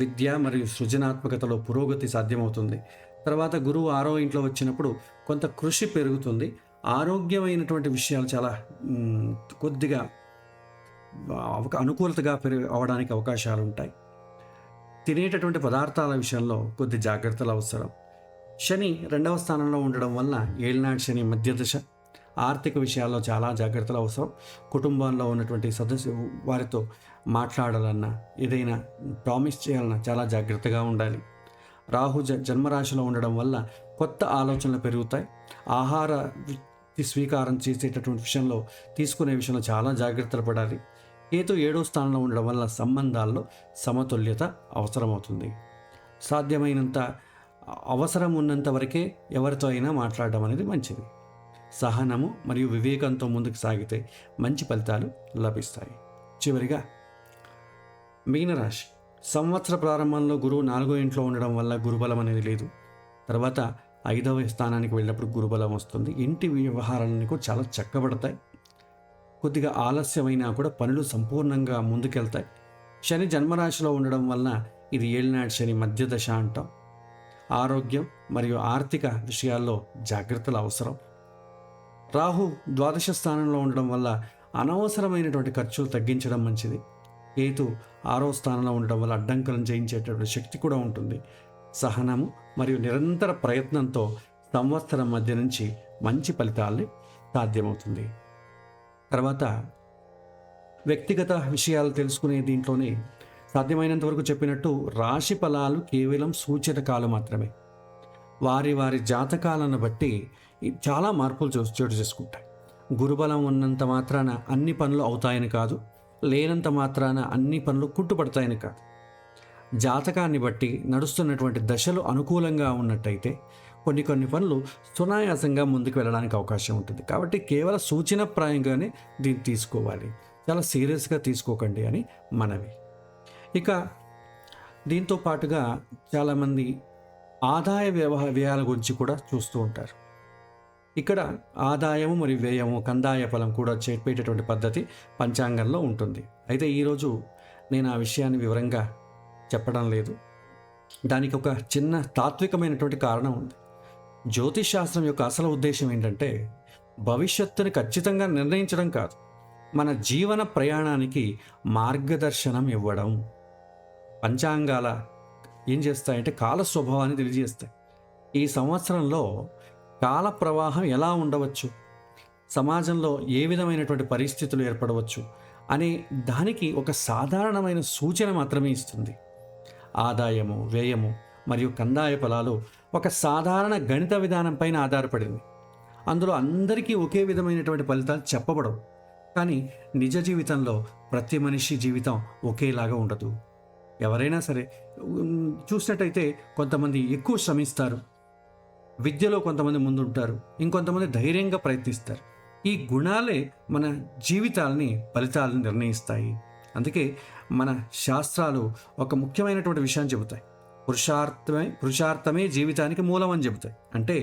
విద్య మరియు సృజనాత్మకతలో పురోగతి సాధ్యమవుతుంది. తర్వాత గురువు 6వ ఇంట్లో వచ్చినప్పుడు కొంత కృషి పెరుగుతుంది. ఆరోగ్యమైనటువంటి విషయాలు చాలా కొద్దిగా అనుకూలతగా అవడానికి అవకాశాలు ఉంటాయి. తినేటటువంటి పదార్థాల విషయంలో కొద్ది జాగ్రత్తలు అవసరం. శని 2వ స్థానంలో ఉండడం వల్ల ఏలినాటి శని మధ్య దశ. ఆర్థిక విషయాల్లో చాలా జాగ్రత్తలు అవసరం. కుటుంబంలో ఉన్నటువంటి సదస్సు వారితో మాట్లాడాలన్నా, ఏదైనా ప్రామిస్ చేయాలన్నా చాలా జాగ్రత్తగా ఉండాలి. రాహు జన్మరాశిలో ఉండడం వల్ల కొత్త ఆలోచనలు పెరుగుతాయి. ఆహార స్వీకారం చేసేటటువంటి విషయంలో, తీసుకునే విషయంలో చాలా జాగ్రత్తలు పడాలి. కేతు 7వ స్థానంలో ఉండడం వల్ల సంబంధాల్లో సమతుల్యత అవసరమవుతుంది. సాధ్యమైనంత అవసరం ఉన్నంత వరకే ఎవరితో అయినా మాట్లాడడం అనేది మంచిది. సహనము మరియు వివేకంతో ముందుకు సాగితే మంచి ఫలితాలు లభిస్తాయి. చివరిగా మీనరాశి సంవత్సర ప్రారంభంలో గురువు 4వ ఇంట్లో ఉండడం వల్ల గురుబలం అనేది లేదు. తర్వాత 5వ స్థానానికి వెళ్ళినప్పుడు గురుబలం వస్తుంది. ఇంటి వ్యవహారాలన్నీ కూడా చాలా చక్కబడతాయి. కొద్దిగా ఆలస్యమైనా కూడా పనులు సంపూర్ణంగా ముందుకెళ్తాయి. శని జన్మరాశిలో ఉండడం వలన ఇది ఏలినాటి శని మధ్య దశ అంటాం. ఆరోగ్యం మరియు ఆర్థిక విషయాల్లో జాగ్రత్తలు అవసరం. రాహు ద్వాదశ స్థానంలో ఉండడం వల్ల అనవసరమైనటువంటి ఖర్చులు తగ్గించడం మంచిది. కేతు 6వ స్థానంలో ఉండడం వల్ల అడ్డంకులను జయించేటటువంటి శక్తి కూడా ఉంటుంది. సహనము మరియు నిరంతర ప్రయత్నంతో సంవత్సరం మధ్య నుంచి మంచి ఫలితాల్ని సాధ్యమవుతుంది. తర్వాత వ్యక్తిగత విషయాలు తెలుసుకునే దీంట్లోనే సాధ్యమైనంత వరకు చెప్పినట్టు రాశి ఫలాలు కేవలం సూచనకాలు మాత్రమే. వారి వారి జాతకాలను బట్టి చాలా మార్పులు చోటు చేసుకుంటాయి. గురుబలం ఉన్నంత మాత్రాన అన్ని పనులు అవుతాయని కాదు, లేనంత మాత్రాన అన్ని పనులు కుంటుపడతాయని కాదు. జాతకాన్ని బట్టి నడుస్తున్నటువంటి దశలు అనుకూలంగా ఉన్నట్టయితే కొన్ని పనులు సునాయాసంగా ముందుకు వెళ్ళడానికి అవకాశం ఉంటుంది. కాబట్టి కేవలం సూచనప్రాయంగానే దీన్ని తీసుకోవాలి, చాలా సీరియస్గా తీసుకోకండి అని మనవి. ఇక దీంతో పాటుగా చాలామంది ఆదాయ వ్యయాల గురించి కూడా చూస్తూ ఉంటారు. ఇక్కడ ఆదాయము మరియు వ్యయము కందాయ ఫలం కూడా చెప్పేటటువంటి పద్ధతి పంచాంగంలో ఉంటుంది. అయితే ఈరోజు నేను ఆ విషయాన్ని వివరంగా చెప్పడం లేదు. దానికి ఒక చిన్న తాత్వికమైనటువంటి కారణం ఉంది. జ్యోతిష్ శాస్త్రం యొక్క అసలు ఉద్దేశం ఏంటంటే భవిష్యత్తుని ఖచ్చితంగా నిర్ణయించడం కాదు, మన జీవన ప్రయాణానికి మార్గదర్శనం ఇవ్వడం. పంచాంగాల ఏం చేస్తాయంటే కాల స్వభావాన్ని తెలియజేస్తాయి. ఈ సంవత్సరంలో కాల ప్రవాహం ఎలా ఉండవచ్చు, సమాజంలో ఏ విధమైనటువంటి పరిస్థితులు ఏర్పడవచ్చు అనే దానికి ఒక సాధారణమైన సూచన మాత్రమే ఇస్తుంది. ఆదాయము, వ్యయము మరియు కందాయ ఫలాలు ఒక సాధారణ గణిత విధానం పైన ఆధారపడింది. అందులో అందరికీ ఒకే విధమైనటువంటి ఫలితాలు చెప్పబడవు. కానీ నిజ జీవితంలో ప్రతి మనిషి జీవితం ఒకేలాగా ఉండదు. ఎవరైనా సరే చూసినట్టయితే కొంతమంది ఎక్కువ శ్రమిస్తారు, విద్యలో కొంతమంది ముందుంటారు, ఇంకొంతమంది ధైర్యంగా ప్రయత్నిస్తారు. ఈ గుణాలే మన ఫలితాలను నిర్ణయిస్తాయి. అందుకే మన శాస్త్రాలు ఒక ముఖ్యమైనటువంటి విషయాన్ని చెబుతాయి. పురుషార్థమే జీవితానికి మూలం అని చెబుతాయి. అంటే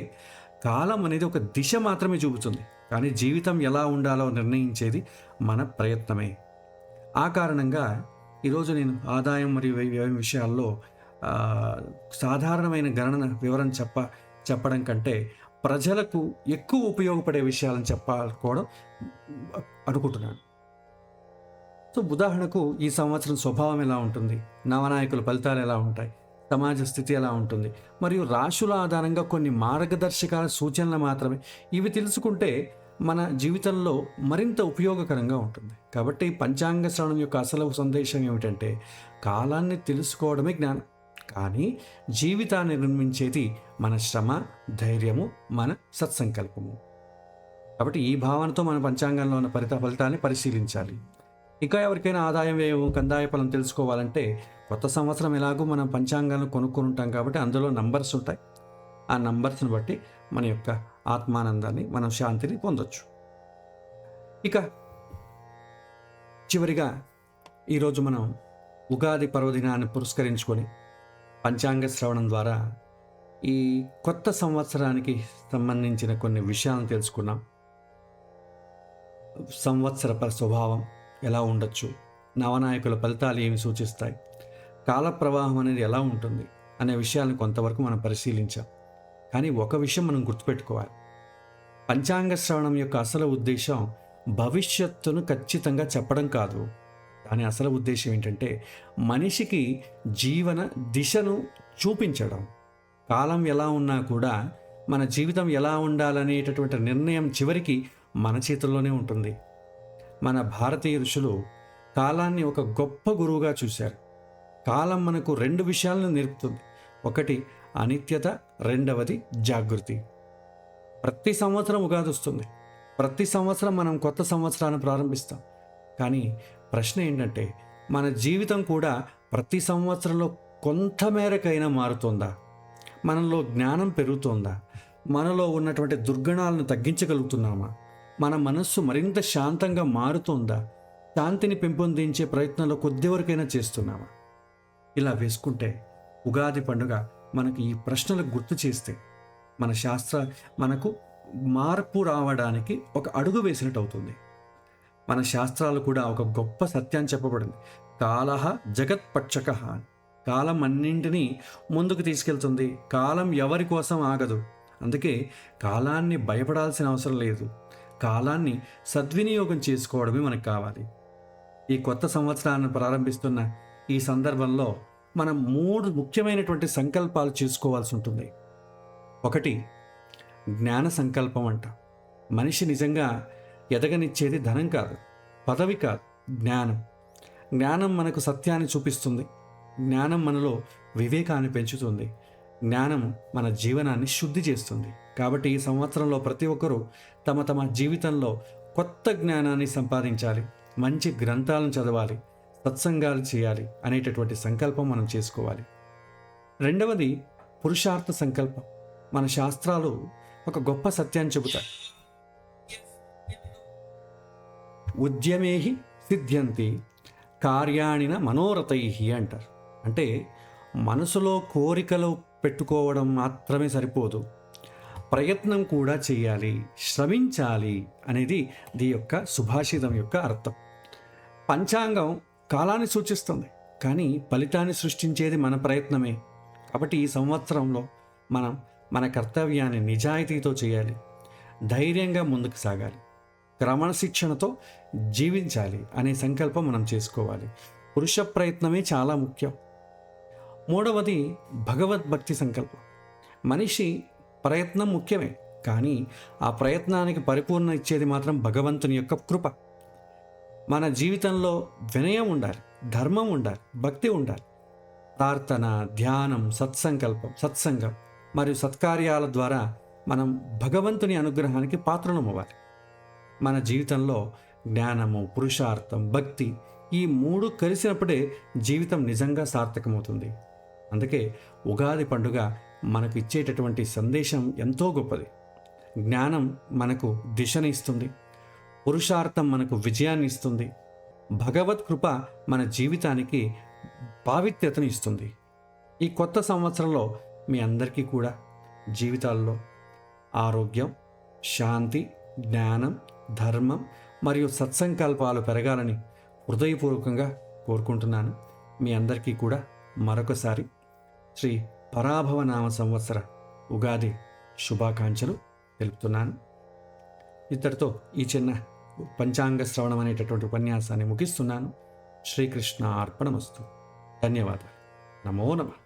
కాలం అనేది ఒక దిశ మాత్రమే చూపుతుంది, కానీ జీవితం ఎలా ఉండాలో నిర్ణయించేది మన ప్రయత్నమే. ఆ కారణంగా ఈరోజు నేను ఆదాయం మరియు వ్యయం విషయాల్లో సాధారణమైన గణన వివరణ చెప్పడం కంటే ప్రజలకు ఎక్కువ ఉపయోగపడే విషయాలను చెప్పాలనుకోవడం అనుకుంటున్నాను. సో ఉదాహరణకు ఈ సంవత్సరం స్వభావం ఎలా ఉంటుంది, నవనాయకుల ఫలితాలు ఎలా ఉంటాయి, సమాజ స్థితి ఎలా ఉంటుంది, మరియు రాశుల ఆధారంగా కొన్ని మార్గదర్శకాల సూచనలు మాత్రమే. ఇవి తెలుసుకుంటే మన జీవితంలో మరింత ఉపయోగకరంగా ఉంటుంది. కాబట్టి పంచాంగ శ్రవణం యొక్క అసలు సందేశం ఏమిటంటే కాలాన్ని తెలుసుకోవడమే జ్ఞానం, కానీ జీవితాన్ని నిర్మించేది మన శ్రమ, ధైర్యము, మన సత్సంకల్పము. కాబట్టి ఈ భావనతో మన పంచాంగంలో ఉన్న ఫలితాన్ని పరిశీలించాలి. ఇంకా ఎవరికైనా ఆదాయం, వ్యయం, కందాయ ఫలం తెలుసుకోవాలంటే కొత్త సంవత్సరం ఎలాగో మనం పంచాంగాలను కొనుక్కొని ఉంటాం కాబట్టి అందులో నంబర్స్ ఉంటాయి. ఆ నంబర్స్ని బట్టి మన యొక్క ఆత్మానందాన్ని, మనం శాంతిని పొందొచ్చు. ఇక చివరిగా ఈరోజు మనం ఉగాది పర్వదినాన్ని పురస్కరించుకొని పంచాంగ శ్రవణం ద్వారా ఈ కొత్త సంవత్సరానికి సంబంధించిన కొన్ని విషయాలను తెలుసుకున్నాం. సంవత్సర స్వభావం ఎలా ఉండొచ్చు, నవనాయకుల ఫలితాలు ఏమి సూచిస్తాయి, కాల ప్రవాహం అనేది ఎలా ఉంటుంది అనే విషయాలను కొంతవరకు మనం పరిశీలించాం. కానీ ఒక విషయం మనం గుర్తుపెట్టుకోవాలి, పంచాంగ శ్రవణం యొక్క అసలు ఉద్దేశం భవిష్యత్తును ఖచ్చితంగా చెప్పడం కాదు. దాని అసలు ఉద్దేశం ఏంటంటే మనిషికి జీవన దిశను చూపించడం. కాలం ఎలా ఉన్నా కూడా మన జీవితం ఎలా ఉండాలనేటటువంటి నిర్ణయం చివరికి మన చేతుల్లోనే ఉంటుంది. మన భారతీయ ఋషులు కాలాన్ని ఒక గొప్ప గురువుగా చూశారు. కాలం మనకు 2 విషయాలను నేర్పుతుంది. ఒకటి అనిత్యత, రెండవది జాగృతి. ప్రతి సంవత్సరం ఉగాది వస్తుంది, ప్రతి సంవత్సరం మనం కొత్త సంవత్సరాన్ని ప్రారంభిస్తాం. కానీ ప్రశ్న ఏంటంటే మన జీవితం కూడా ప్రతి సంవత్సరంలో కొంత మేరకైనా మారుతుందా? మనలో జ్ఞానం పెరుగుతుందా? మనలో ఉన్నటువంటి దుర్గుణాలను తగ్గించగలుగుతున్నామా? మన మనస్సు మరింత శాంతంగా మారుతుందా? శాంతిని పెంపొందించే ప్రయత్నంలో కొద్ది వరకైనా చేస్తున్నామా? ఇలా వేసుకుంటే ఉగాది పండుగ మనకు ఈ ప్రశ్నలకు గుర్తు చేస్తే మనకు మార్పు రావడానికి ఒక అడుగు వేసినట్టు అవుతుంది. మన శాస్త్రాలు కూడా ఒక గొప్ప సత్యాన్ని చెప్పబడింది. కాలహ జగత్పక్షక అని. కాలం అన్నింటినీ ముందుకు తీసుకెళ్తుంది. కాలం ఎవరి కోసం ఆగదు. అందుకే కాలాన్ని భయపడాల్సిన అవసరం లేదు. కాలాన్ని సద్వినియోగం చేసుకోవడమే మనకు కావాలి. ఈ కొత్త సంవత్సరాన్ని ప్రారంభిస్తున్న ఈ సందర్భంలో మనం 3 ముఖ్యమైనటువంటి సంకల్పాలు చేసుకోవాల్సి ఉంటుంది. ఒకటి, జ్ఞాన సంకల్పం అంట. మనిషి నిజంగా ఎదగనిచ్చేది ధనం కాదు, పదవి కాదు, జ్ఞానం. జ్ఞానం మనకు సత్యాన్ని చూపిస్తుంది. జ్ఞానం మనలో వివేకాన్ని పెంచుతుంది. జ్ఞానం మన జీవనాన్ని శుద్ధి చేస్తుంది. కాబట్టి ఈ సంవత్సరంలో ప్రతి ఒక్కరూ తమ తమ జీవితంలో కొత్త జ్ఞానాన్ని సంపాదించాలి, మంచి గ్రంథాలను చదవాలి, సత్సంగాలు చేయాలి అనేటటువంటి సంకల్పం మనం చేసుకోవాలి. రెండవది పురుషార్థ సంకల్పం. మన శాస్త్రాలు ఒక గొప్ప సత్యాన్ని చెబుతాయి. ఉద్యమేహి సిద్ధ్యంతి కార్యాణిన మనోరథై అంటారు. అంటే మనసులో కోరికలు పెట్టుకోవడం మాత్రమే సరిపోదు, ప్రయత్నం కూడా చేయాలి, శ్రమించాలి అనేది దీని యొక్క సుభాషితం యొక్క అర్థం. పంచాంగం కాలాన్ని సూచిస్తుంది, కానీ ఫలితాన్ని సృష్టించేది మన ప్రయత్నమే. కాబట్టి ఈ సంవత్సరంలో మనం మన కర్తవ్యాన్ని నిజాయితీతో చేయాలి, ధైర్యంగా ముందుకు సాగాలి, క్రమశిక్షణతో జీవించాలి అనే సంకల్పం మనం చేసుకోవాలి. పురుష ప్రయత్నమే చాలా ముఖ్యం. మూడవది భగవద్భక్తి సంకల్పం. మనిషి ప్రయత్నం ముఖ్యమే, కానీ ఆ ప్రయత్నానికి పరిపూర్ణ ఇచ్చేది మాత్రం భగవంతుని యొక్క కృప. మన జీవితంలో వినయం ఉండాలి, ధర్మం ఉండాలి, భక్తి ఉండాలి. ప్రార్థన, ధ్యానం, సత్సంగం మరియు సత్కార్యాల ద్వారా మనం భగవంతుని అనుగ్రహానికి పాత్రలమవ్వాలి. మన జీవితంలో జ్ఞానము, పురుషార్థం, భక్తి ఈ 3 కలిసినప్పుడే జీవితం నిజంగా సార్థకమవుతుంది. అందుకే ఉగాది పండుగ మనకు ఇచ్చేటటువంటి సందేశం ఎంతో గొప్పది. జ్ఞానం మనకు దిశని ఇస్తుంది, పురుషార్థం మనకు విజయాన్ని ఇస్తుంది, భగవత్ కృప మన జీవితానికి పావిత్ర్యతను ఇస్తుంది. ఈ కొత్త సంవత్సరంలో మీ అందరికీ కూడా జీవితాల్లో ఆరోగ్యం, శాంతి, జ్ఞానం, ధర్మం మరియు సత్సంకల్పాలు పెరగాలని హృదయపూర్వకంగా కోరుకుంటున్నాను. మీ అందరికీ కూడా మరొకసారి శ్రీ పరాభవనామ సంవత్సర ఉగాది శుభాకాంక్షలు తెలుపుతున్నాను. ఇద్దరితో ఈ చిన్న పంచాంగ శ్రవణం అనేటటువంటి ఉపన్యాసాన్ని ముగిస్తున్నాను. శ్రీకృష్ణ అర్పణమస్తు. ధన్యవాదాలు. నమో నమః.